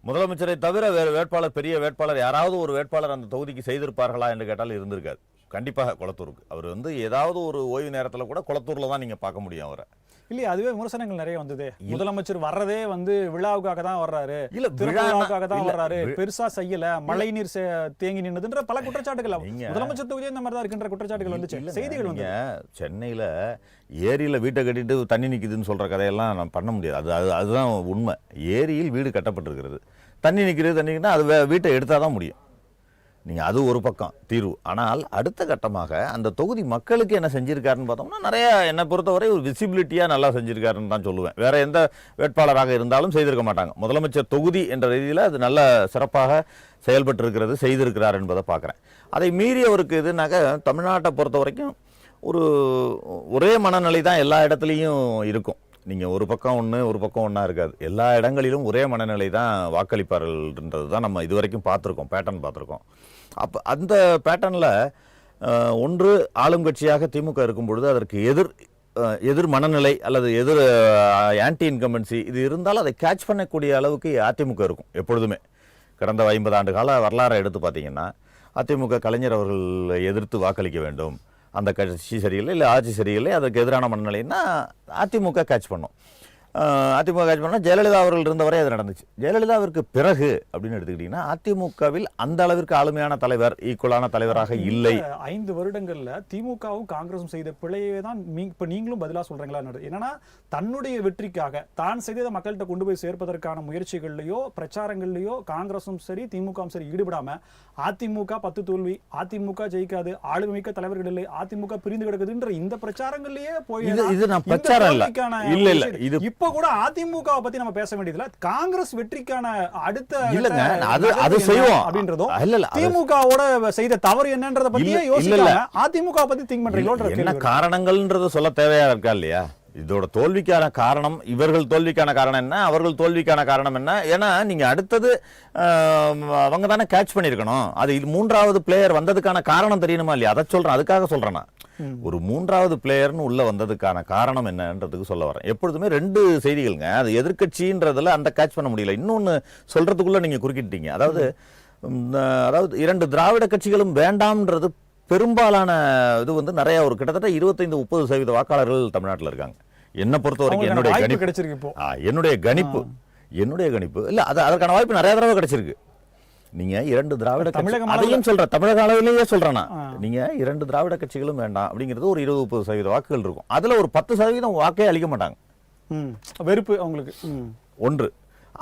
முதலமைச்சரை தவிர வேறு வேட்பாளர், பெரிய வேட்பாளர் யாராவது ஒரு வேட்பாளர் அந்த தொகுதிக்கு செய்திருப்பார்களா என்று கேட்டால் இருந்திருக்காது. கண்டிப்பாக கொளத்தூருக்கு அவர் வந்து ஏதாவது ஒரு ஓய்வு நேரத்தில் கூட கொளத்தூரில் தான் நீங்கள் பார்க்க முடியும் அவரை. இல்லையா அதுவே விமர்சனங்கள் நிறைய வந்தது. முதலமைச்சர் வர்றதே வந்து விழாவுக்காக தான் வர்றாரு, இல்ல விழாவுக்காக தான் வர்றாரு, பெருசா செய்யல, மழை நீர் தேங்கி நின்னதுன்ற பல குற்றச்சாட்டுகள் முதலமைச்சர் தொகுதியே இந்த மாதிரி தான் இருக்கின்ற குற்றச்சாட்டுகள் வந்துச்சு, செய்திகள் வந்து. சென்னையில ஏரியில வீட்டை கட்டிட்டு தண்ணி நிக்குதுன்னு சொல்ற கதையெல்லாம் நம்ம பண்ண முடியாது. அதுதான் உண்மை. ஏரியில் வீடு கட்டப்பட்டிருக்கிறது, தண்ணி நிற்கிறது, அது வீட்டை எடுத்தால் தான் முடியும். நீங்கள் அது ஒரு பக்கம் தீர்வு. ஆனால் அடுத்த கட்டமாக அந்த தொகுதி மக்களுக்கு என்ன செஞ்சுருக்காருன்னு பார்த்தோம்னா நிறைய என்னை பொறுத்தவரை ஒரு விசிபிலிட்டியாக நல்லா செஞ்சுருக்காருன்னு தான் சொல்லுவேன். வேறு எந்த வேட்பாளராக இருந்தாலும் செய்திருக்க மாட்டாங்க. முதலமைச்சர் தொகுதி என்ற ரீதியில் அது நல்ல சிறப்பாக செயல்பட்டு செய்திருக்கிறார் என்பதை பார்க்குறேன். அதை மீறி அவருக்கு இதுனாக்க தமிழ்நாட்டை பொறுத்த வரைக்கும் ஒரே மனநிலை தான் எல்லா இடத்துலையும் இருக்கும். நீங்கள் ஒரு பக்கம் ஒன்று ஒரு பக்கம் ஒன்றா இருக்காது. எல்லா இடங்களிலும் ஒரே மனநிலை தான் வாக்களிப்பார்கள்ன்றது தான் நம்ம இது வரைக்கும் பார்த்துருக்கோம், பேட்டர்ன் பார்த்துருக்கோம். அப்போ அந்த பேட்டர்னில் ஒன்று ஆளுங்கட்சியாக திமுக இருக்கும் பொழுது அதற்கு எதிர் மனநிலை அல்லது ஆன்டி இன்கம்பன்சி இது இருந்தாலும் அதை கேட்ச் பண்ணக்கூடிய அளவுக்கு அதிமுக இருக்கும் எப்பொழுதுமே. கடந்த 50 ஆண்டு கால வரலாறை எடுத்து பார்த்தீங்கன்னா அதிமுக கலைஞர் அவர்கள் எதிர்த்து வாக்களிக்க வேண்டும், அந்த கட்சி சரியில்லை இல்லை ஆட்சி சரியில்லை, அதுக்கு எதிரான மனநிலைன்னா அதிமுக கேட்ச் பண்ணோம். அதிமுக கேட்ச் பண்ணால் ஜெயலலிதா அவர்கள் இருந்தவரை அது நடந்துச்சு. ஜெயலலிதாவிற்கு பிறகு அப்படின்னு எடுத்துக்கிட்டிங்கன்னா அதிமுகவில் அந்த அளவிற்கு ஆளுமையான தலைவர், ஈக்குவலான தலைவராக இல்லை. 5 வருடங்கள்ல திமுகவும் காங்கிரஸும் செய்த பிழையே தான் இப்போ நீங்களும் பதிலாக சொல்றீங்களா? என்னன்னா தன்னுடைய வெற்றிக்காக தான் செய்ததை மக்கள்கிட்ட கொண்டு போய் சேர்ப்பதற்கான முயற்சிகள்லையோ பிரச்சாரங்கள்லையோ காங்கிரஸும் சரி திமுகவும் சரி ஈடுபடாம அதிமுக 10 தோல்வி, அதிமுக ஜெயிக்காது, ஆளுமிக்க தலைவர்கள் இல்லை, அதிமுக பிரிந்து கிடக்குதுன்ற இந்த பிரச்சாரங்கள்லயே போய் இது நான் பிரச்சாரம் இல்ல இல்ல இது இப்ப கூட அதிமுக பத்தி நம்ம பேச வேண்டியதுல காங்கிரஸ் வெற்றிக்கான அடுத்த இல்லங்க அது செய்வோம் அப்படின்றதும் திமுகவோட செய்த தவறு என்னன்றத பத்தியே யோசிக்கல அதிமுக பத்தி திங்க் பண்றீங்களோ? என்ன காரணங்கள்ன்றது சொல்ல தேவையா இருக்கா இல்லையா? இதோட தோல்விக்கான காரணம், இவர்கள் தோல்விக்கான காரணம் என்ன, அவர்கள் தோல்விக்கான காரணம் என்ன? ஏன்னா நீங்க அடுத்தது அவங்க தானே கேட்ச் பண்ணிருக்கணும். அது இது 3வது பிளேயர் வந்ததுக்கான காரணம் தெரியணுமா இல்லையா? அதை சொல்றேன், அதுக்காக சொல்றேன் நான். ஒரு 3வது பிளேயர்னு உள்ள வந்ததுக்கான காரணம் என்னன்றதுக்கு சொல்ல வரேன். எப்பொழுதுமே 2 செய்திகள்ங்க. அது எதிர்கட்சின்றதுல அந்த கேட்ச் பண்ண முடியல. இன்னொன்னு சொல்றதுக்குள்ள நீங்க குறுக்கிட்டீங்க. அதாவது 2 திராவிட கட்சிகளும் வேண்டாம்ன்றது பெரும்பாலான இது வந்து நிறைய ஒரு கிட்டத்தட்ட 25-30% வாக்காளர்கள் தமிழ்நாட்டில் இருக்காங்க. என்ன பொறுத்த வரைக்கும் என்னுடைய கணிப்பு இல்ல அதற்கான வாய்ப்பு நிறைய தடவை கிடைச்சிருக்கு. நீங்க 2 திராவிட அதையும் சொல்றேன், தமிழக அளவிலேயே சொல்றேன்னா நீங்க 2 திராவிட கட்சிகளும் வேண்டாம் அப்படிங்கிறது ஒரு 20-30% வாக்குகள் இருக்கும். அதுல ஒரு 10% வாக்கே அளிக்க மாட்டாங்க, வெறுப்பு அவங்களுக்கு. ஒன்று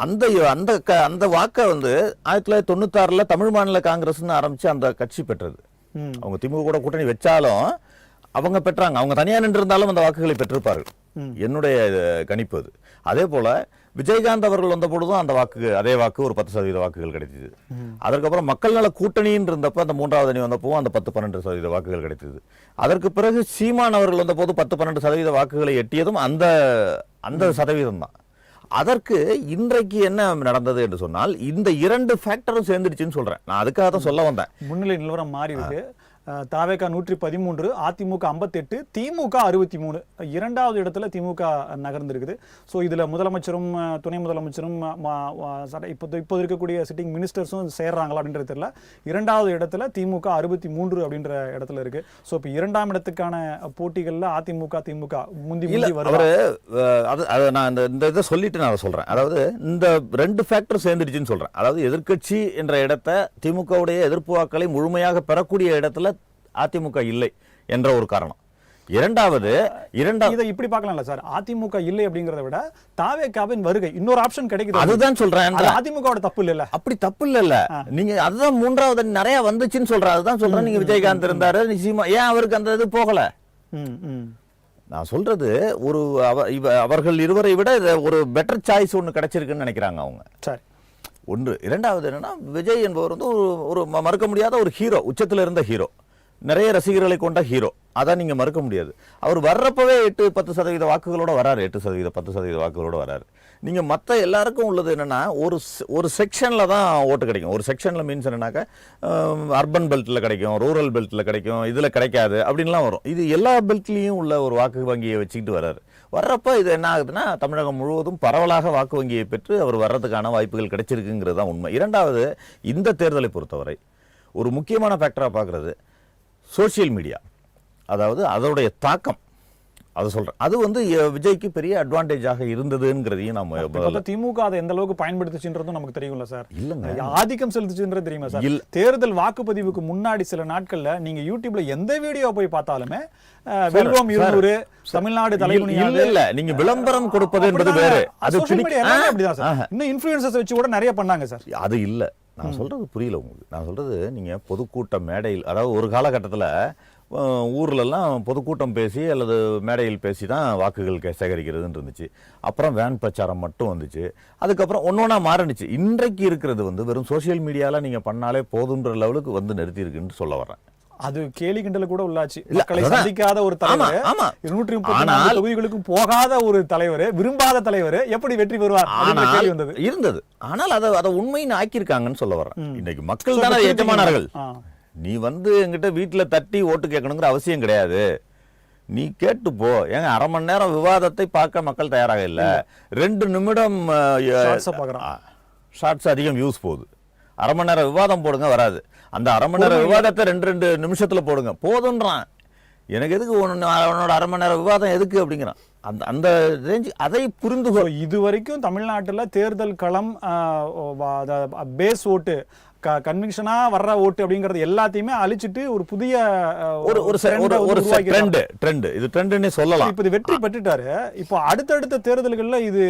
அந்த வாக்கை வந்து 1996 தமிழ் மாநில காங்கிரஸ்னு ஆரம்பிச்சு அந்த கட்சி பெற்றது. அவங்க திமுக கூட கூட்டணி வச்சாலும் அவங்க பெற்றாங்க. அவங்க தனியா நின்று இருந்தாலும் அந்த வாக்குகளை பெற்றிருப்பார்கள், என்னுடைய கணிப்பு அது. அதே போல விஜயகாந்த் அவர்கள் வந்த பொழுதும் அந்த அதே வாக்கு ஒரு 10% வாக்குகள் கிடைத்தது. அதற்கப்புறம் மக்கள் நல கூட்டணின்னு இருந்தப்ப அந்த 3வது அணி வந்தப்போ அந்த 10-12% வாக்குகள் கிடைத்தது. அதற்கு பிறகு சீமான் அவர்கள் வந்த போது 10-12% வாக்குகளை எட்டியதும் அந்த சதவீதம் தான். அதற்கு இன்றைக்கு என்ன நடந்தது என்று சொன்னால் இந்த 2 ஃபேக்டரும் சேர்ந்துடுச்சுன்னு சொல்றேன் நான். அதுக்காக தான் சொல்ல வந்தேன். முன்னிலை நிலவரம் மாறி இருக்கு. தாவேகா 113, அதிமுக 58, திமுக 63. 2வது இடத்துல திமுக நகர்ந்திருக்குது. ஸோ இதில் முதலமைச்சரும் துணை முதலமைச்சரும் இப்போ இருக்கக்கூடிய சிட்டிங் மினிஸ்டர்ஸும் சேர்றாங்களா அப்படின்றது தெரியல. 2வது இடத்துல திமுக 63 அப்படின்ற இடத்துல இருக்கு. ஸோ இப்போ 2ஆம் இடத்துக்கான போட்டிகளில் அதிமுக திமுக முந்தி வருவாரு. நான் இந்த இதை சொல்லிட்டு நான் சொல்றேன். அதாவது இந்த 2 ஃபேக்டர் சேர்ந்துடுச்சுன்னு சொல்றேன். அதாவது எதிர்கட்சி என்ற இடத்தை திமுகவுடைய எதிர்ப்பு வாக்களை முழுமையாக பெறக்கூடிய இடத்துல அதிமுக இல்லை என்ற ஒரு காரணம். இரண்டாவது இதை இப்படி பார்க்கலாம்ல சார், அதிமுக இல்லை அப்படிங்கறத விட தாவேகாவின் வருகை இன்னொரு ஆப்ஷன் கிடைக்குது. அதுதான் சொல்றேன், அதிமுகவோட தப்பு இல்ல. அப்படி தப்பு இல்ல. நீங்க அதுதான் 3வது நிறைய வந்துச்சுன்னு சொல்றேன். அதுதான் சொல்றேன். நீங்க விஜயகாந்த் இருந்தாரு, நிச்சயமா ஏன் அவருக்கு அந்த இது போகல? நான் சொல்றது ஒரு அவர்கள் இருவரை விட ஒரு பெட்டர் சாய்ஸ் ஒன்னு கிடைச்சிருக்குன்னு நினைக்கிறாங்க அவங்க. சரி, ஒன்று. இரண்டாவது என்னன்னா விஜய் என்பவர் வந்து ஒரு மறுக்க முடியாத ஒரு ஹீரோ, உச்சத்தில் இருந்த ஹீரோ, நிறைய ரசிகர்களை கொண்ட ஹீரோ. அதான் நீங்க மறுக்க முடியாது. அவர் வர்றப்பவே 8-10% வாக்குகளோட வராரு, 8%-10% வாக்குகளோட வராரு. நீங்க மற்ற எல்லாருக்கும் உள்ளது என்னன்னா ஒரு செக்ஷன்ல தான் ஓட்டு கிடைக்கும். ஒரு செக்ஷன்ல மீன்ஸ் என்னன்னாக்க அர்பன் பெல்ட்ல கிடைக்கும், ரூரல் பெல்ட்ல கிடைக்கும், இதுல கிடைக்காது அப்படின்லாம் வரும். இது எல்லா பெல்ட்லயும் உள்ள ஒரு வாக்கு வங்கியை வச்சுக்கிட்டு வர்றாரு. வர்றப்ப இது என்ன ஆகுதுன்னா தமிழகம் முழுவதும் பரவலாக வாக்கு வங்கியை பெற்று அவர் வர்றதுக்கான வாய்ப்புகள் கிடைச்சிருக்குங்கிறது தான் உண்மை. இரண்டாவது, இந்த தேர்தலை பொறுத்தவரை ஒரு முக்கியமான ஃபேக்டராக பார்க்குறது சோசியல் மீடியா. அதாவது அதோடைய தாக்கம், அதை சொல்றேன். அது வந்து விஜய்க்கு பெரிய அட்வான்டேஜாக இருந்ததுங்கிறதையும் நம்ம திமுக அதை எந்த அளவுக்கு பயன்படுத்துச்சுன்றதும் நமக்கு தெரியும்ல சார். இல்லங்க, ஆதிக்கம் செலுத்துச்சுன்றது தெரியுமா சார்? தேர்தல் வாக்குப்பதிவுக்கு முன்னாடி சில நாட்கள்ல நீங்க யூடியூப்ல எந்த வீடியோ போய் பார்த்தாலுமே வெல்வோம் 200 தமிழ்நாடு தலைமுறையாக இல்ல, நீங்க விளம்பரம் கொடுப்பது என்பது வேறு. அது அப்படிதான் சார். இன்னும் இன்ஃப்ளூயன்சர்ஸ் வச்சு கூட நிறைய பண்ணாங்க சார். அது இல்ல, நான் சொல்றது புரியல உங்களுக்கு. நான் சொல்றது நீங்க பொதுக்கூட்ட மேடையில், அதாவது ஒரு காலகட்டத்தில் ஊர்லெல்லாம் பொதுக்கூட்டம் பேசி அல்லது மேடையில் பேசி தான் வாக்குகள் சேகரிக்கிறதுன்னு இருந்துச்சு. அப்புறம் வேன் பிரச்சாரம் மட்டும் வந்துச்சு. அதுக்கப்புறம் ஒன்னொன்னா மாறிடுச்சு. இன்றைக்கு இருக்கிறது வந்து வெறும் சோசியல் மீடியால நீங்க பண்ணாலே போதுன்ற லெவலுக்கு வந்து நிறுத்தி இருக்குன்னு சொல்ல வர்றேன். அது கேலி கிண்டல கூட உள்ளாச்சு. மக்களை சந்திக்காத ஒரு தலைவர், 134 தொகுதிகளுக்கும் போகாத ஒரு தலைவர், விரும்பாத தலைவர் எப்படி வெற்றி பெறுவார் இருந்தது. ஆனால் அதை உண்மைன்னு ஆக்கியிருக்காங்கன்னு சொல்ல வர்றேன். இன்னைக்கு மக்கள் தானே எஜமானர்கள். நீ வந்து என்கிட்ட வீட்டுல தட்டி ஓட்டு கேட்கணுங்கிற அவசியம் கிடையாது. நீ கேட்டு போ. ஏங்க, அரை மணி நேரம் விவாதத்தை பார்க்க மக்கள் தயாராக இல்ல. 2 நிமிடம் ஷார்ட்ஸ் அதிகம் வியூஸ் போகுது. அரை மணி நேரம் விவாதம் போடுங்க, வராது. அந்த அரை மணி நேரம் விவாதத்தை 2 நிமிஷத்துல போடுங்க போதுன்றான். எனக்கு எதுக்கு உன்னோட அரை மணி நேரம் விவாதம் எதுக்கு அப்படிங்கிறான். அந்த ரேஞ்ச் அதை புரிந்து. இதுவரைக்கும் தமிழ்நாட்டுல தேர்தல் களம் பேஸ் ஓட்டு, கன்விக்ஷனா வர்ற ஓட்டு அப்படிங்கறது எல்லாத்தையுமே அழிச்சிட்டு ஒரு புதிய ட்ரெண்ட், இது ட்ரெண்ட்னே சொல்லலாம். இப்போ இது வெற்றி பெற்றுட்டாரு. இப்போ அடுத்தடுத்த தேர்தல்கள்ல இது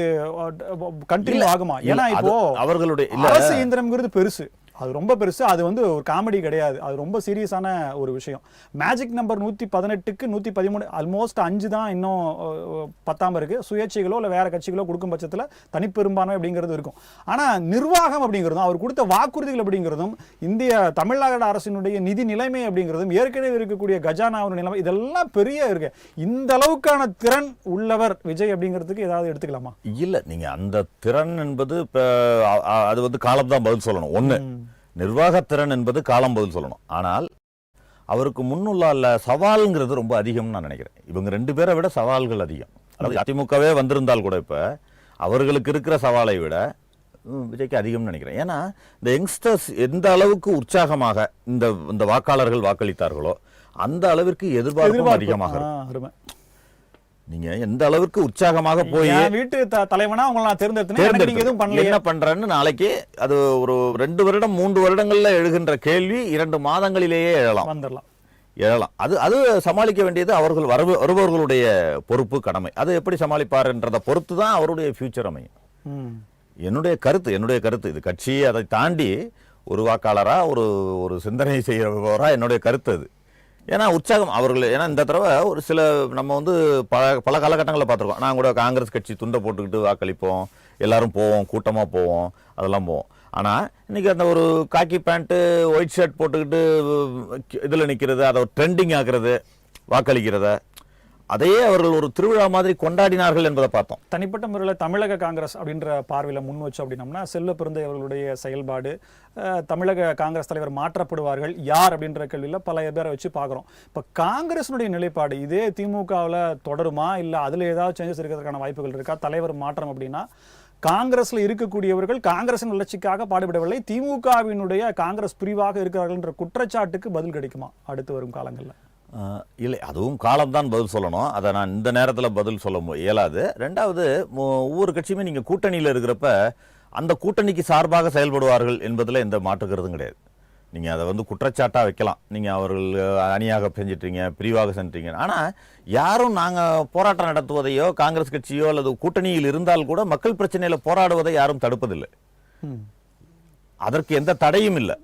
கண்டினியூ ஆகுமா? ஏன்னா இப்போ அவர்களுடைய அரசு இயந்திரம்ங்கிறது பெருசு, அது ரொம்ப பெருசு. அது வந்து ஒரு காமெடி கிடையாது, அது ரொம்ப சீரியஸான ஒரு விஷயம். மேஜிக் நம்பர் 118க்கு 113, ஆல்மோஸ்ட் 5 தான் இன்னும் பத்தாம இருக்கு. சுயேட்சைகளோ இல்லை வேற கட்சிகளோ கொடுக்கும் பட்சத்தில் தனிப்பெரும்பான்மை அப்படிங்கிறது இருக்கும். ஆனால் நிர்வாகம் அப்படிங்கிறதும் அவர் கொடுத்த வாக்குறுதிகள் அப்படிங்கிறதும் இந்திய தமிழ்நாடு அரசினுடைய நிதி நிலைமை அப்படிங்கிறதும் ஏற்கனவே இருக்கக்கூடிய கஜானாவின் நிலைமை இதெல்லாம் பெரிய இருக்கு. இந்த அளவுக்கான திறன் உள்ளவர் விஜய் அப்படிங்கிறதுக்கு ஏதாவது எடுத்துக்கலாமா? இல்லை, நீங்க அந்த திறன் என்பது அது வந்து காலம் தான் பதில் சொல்லணும். ஒன்று, நிர்வாகத்திறன் என்பது காலம் பதில் சொல்லணும். ஆனால் அவருக்கு முன்னுள்ள சவால்ங்கிறது ரொம்ப அதிகம்னு நான் நினைக்கிறேன். இவங்க 2 பேரை விட சவால்கள் அதிகம். அதாவது அதிமுகவே வந்திருந்தால் கூட இப்ப அவர்களுக்கு இருக்கிற சவாலை விட விஜய்க்கு அதிகம்னு நினைக்கிறேன். ஏன்னா இந்த யங்ஸ்டர்ஸ் எந்த அளவுக்கு உற்சாகமாக இந்த வாக்காளர்கள் வாக்களித்தார்களோ அந்த அளவிற்கு எதிர்பார்ப்பும் அதிகமாக. நீங்க எந்த அளவுக்கு உற்சாகமாக போய் வீட்டு தலைவனா உங்களை நான் தேர்ந்தெடுத்தேன் என்ன பண்றேன்னு நாளைக்கு அது ஒரு 2 வருடம் 3 வருடங்கள்ல எழுகின்ற கேள்வி 2 மாதங்களிலேயே எழலாம். அது சமாளிக்க வேண்டியது அவர்கள் வருபவர்களுடைய பொறுப்பு, கடமை. அது எப்படி சமாளிப்பார் என்றதை பொறுத்து தான் அவருடைய ஃபியூச்சர் அமையும். என்னுடைய கருத்து இது கட்சி அதை தாண்டி ஒரு வாக்காளரா ஒரு சிந்தனை செய்யறவரா என்னுடைய கருத்து அது. ஏன்னா உற்சாகம் அவர்கள், ஏன்னா இந்த தடவை ஒரு சில நம்ம வந்து பல காலகட்டங்களில் பார்த்துருக்கோம். நான் கூட காங்கிரஸ் கட்சி துண்டை போட்டுக்கிட்டு வாக்களிப்போம், எல்லாரும் போவோம், கூட்டமாக போவோம், அதெல்லாம் போவோம். ஆனால் இன்னைக்கு அந்த ஒரு காக்கி பேண்ட்டு ஒயிட் ஷர்ட் போட்டுக்கிட்டு இதில் நிற்கிறது, அதை ட்ரெண்டிங் ஆக்குறது, வாக்களிக்கிறத அதையே அவர்கள் ஒரு திருவிழா மாதிரி கொண்டாடினார்கள் என்பதை பார்த்தோம். தனிப்பட்ட முறையில் தமிழக காங்கிரஸ் அப்படின்ற பார்வையில் முன் வச்சோம் அப்படின்னம்னா, செல்வ பிறந்தை அவர்களுடைய செயல்பாடு, தமிழக காங்கிரஸ் தலைவர் மாற்றப்படுவார்கள் யார் அப்படின்ற கேள்வியில் பல பேரை வச்சு பார்க்குறோம். இப்போ காங்கிரஸினுடைய நிலைப்பாடு இதே திமுகவில் தொடருமா, இல்லை அதில் ஏதாவது சேஞ்சஸ் இருக்கிறதுக்கான வாய்ப்புகள் இருக்கா? தலைவர் மாற்றம் அப்படின்னா காங்கிரஸ்ல இருக்கக்கூடியவர்கள் காங்கிரசின் வளர்ச்சிக்காக பாடுபடவில்லை, திமுகவினுடைய காங்கிரஸ் பிரிவாக இருக்கிறார்கள் என்ற குற்றச்சாட்டுக்கு பதில் கிடைக்குமா அடுத்து வரும் காலங்களில்? இல்லை, அதுவும் காலம்தான் பதில் சொல்லணும். அதை நான் இந்த நேரத்தில் பதில் சொல்ல இயலாது. 2வது, ஒவ்வொரு கட்சியுமே நீங்கள் கூட்டணியில் இருக்கிறப்ப அந்த கூட்டணிக்கு சார்பாக செயல்படுவார்கள் என்பதில் எந்த மாற்றுக்கிறதும் கிடையாது. நீங்கள் அதை வந்து குற்றச்சாட்டாக வைக்கலாம். நீங்கள் அவர்கள் அணியாக செஞ்சிட்டீங்க, பிரிவாக சென்றீங்க. ஆனால் யாரும் நாங்கள் போராட்டம் நடத்துவதையோ காங்கிரஸ் கட்சியோ அல்லது கூட்டணியில் இருந்தால் கூட மக்கள் பிரச்சனையில் போராடுவதை யாரும் தடுப்பதில்லை. அதற்கு எந்த தடையும் இல்லை.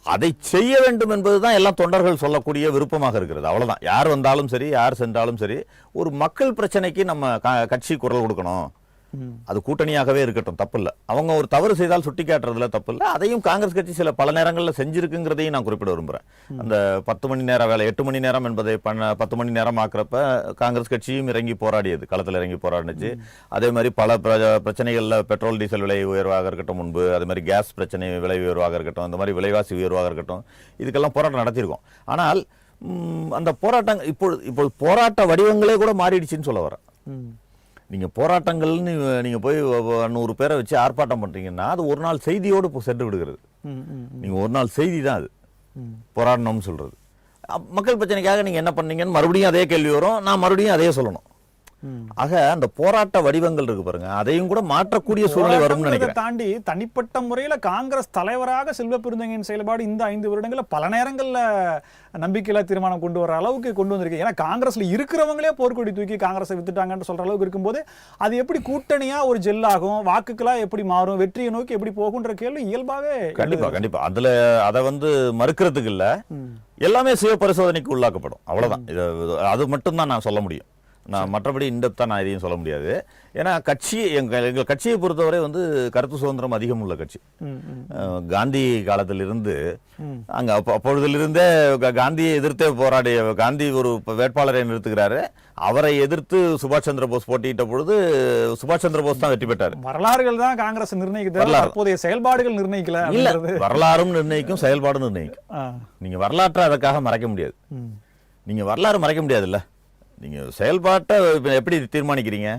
அதை செய்ய வேண்டும் என்பதுதான் எல்லாம் தொண்டர்கள் சொல்லக்கூடிய விருப்பமாக இருக்கிறது. அவ்வளவுதான். யார் வந்தாலும் சரி, யார் சென்றாலும் சரி, ஒரு மக்கள் பிரச்சனைக்கு நம்ம கட்சி குரல் கொடுக்கணும். அது கூட்டணியாகவே இருக்கட்டும், தப்பு இல்லை. அவங்க ஒரு தவறு செய்தால் சுட்டி காட்டுறதுல தப்பு இல்லை. அதையும் காங்கிரஸ் கட்சி பல நேரங்களில் செஞ்சிருக்குங்கிறதையும் நான் குறிப்பிட விரும்புகிறேன். அந்த 10 மணி நேர வேலை 8 மணி நேரம் என்பதை 10 மணி நேரம் ஆக்குறப்ப காங்கிரஸ் கட்சியும் இறங்கி போராடியது, களத்தில் இறங்கி போராடிச்சு. அதே மாதிரி பல பிரச்சனைகளில் பெட்ரோல் டீசல் விலை உயர்வாக இருக்கட்டும், முன்பு அதே மாதிரி கேஸ் பிரச்சனை விலை உயர்வாக இருக்கட்டும், இந்த மாதிரி விலைவாசி உயர்வாக இருக்கட்டும், இதுக்கெல்லாம் போராட்டம் நடத்தியிருக்கோம். ஆனால் அந்த போராட்டம் இப்போ போராட்ட வடிவங்களே கூட மாறிடுச்சுன்னு சொல்ல வரேன். நீங்க போராட்டங்கள்னு நீங்க போய் 100 பேரை வச்சு ஆர்ப்பாட்டம் பண்றீங்கன்னா அது ஒரு நாள் செய்தியோடு சென்று விடுகிறது. நீங்க ஒரு நாள் செய்தி தான் அது போராடணும்னு சொல்றது. மக்கள் பிரச்சனைக்காக நீங்க என்ன பண்ணீங்கன்னு மறுபடியும் அதே கேள்வி வரும், நான் மறுபடியும் அதே சொல்லணும். ஆக அந்த போராட்ட வடிவங்கள் இருக்கு பாருங்க, அதையும் கூட மாற்றக்கூடிய சூழ்நிலை வரும்னு நினைக்கிறேன். தாண்டி தனிப்பட்ட முறையில காங்கிரஸ் தலைவராக செல்வ பெருந்தகையின் செயல்பாடு இந்த 5 வருடங்கள்ல பல நேரங்கள்ல நம்பிக்கையில்லா தீர்மானம் கொண்டு வர அளவுக்கு கொண்டு வந்திருக்கு. ஏன்னா காங்கிரஸ்ல இருக்கிறவங்களே போர்க்கொடி தூக்கி காங்கிரஸை வித்துட்டாங்கன்னு சொல்ற அளவுக்கு இருக்கும்போது அது எப்படி கூட்டணியா ஒரு ஜெல் ஆகும், வாக்குகளா எப்படி மாறும், வெற்றியை நோக்கி எப்படி போகுன்ற கேள்வி இயல்பாவே. கண்டிப்பா அதுல அதை மறுக்கிறதுக்கு இல்ல, எல்லாமே சுய பரிசோதனைக்கு உள்ளாக்கப்படும், அவ்வளவுதான். அது மட்டும் தான் நான் சொல்ல முடியும். நான் மற்றபடி இன்டெப்தா நான் எதையும் சொல்ல முடியாது. ஏன்னா எங்கள் கட்சியை பொறுத்தவரை கருத்து சுதந்திரம் அதிகம் உள்ள கட்சி. காந்தி காலத்திலிருந்து அங்க அப்பொழுதிலிருந்தே காந்தியை எதிர்த்தே போராடிய காந்தி ஒரு வேட்பாளரை நிறுத்துகிறாரு. அவரை எதிர்த்து சுபாஷ் சந்திர போஸ் போட்டியிட்ட பொழுது சுபாஷ் சந்திர போஸ் தான் வெற்றி பெற்றார். வரலாறுகள் தான் காங்கிரஸ் நிர்ணயிக்கிறது, அப்போதைய செயல்பாடுகள் நிர்ணயிக்கல. இல்ல, வரலாறும் நிர்ணயிக்கும், செயல்பாடும் நிர்ணயிக்கும். நீங்க வரலாற்றை அதற்காக மறைக்க முடியாது. நீங்க வரலாறு மறைக்க முடியாதுல்ல. நீங்க செயல்பாட்டை எப்படி தீர்மானிக்கிறீங்க?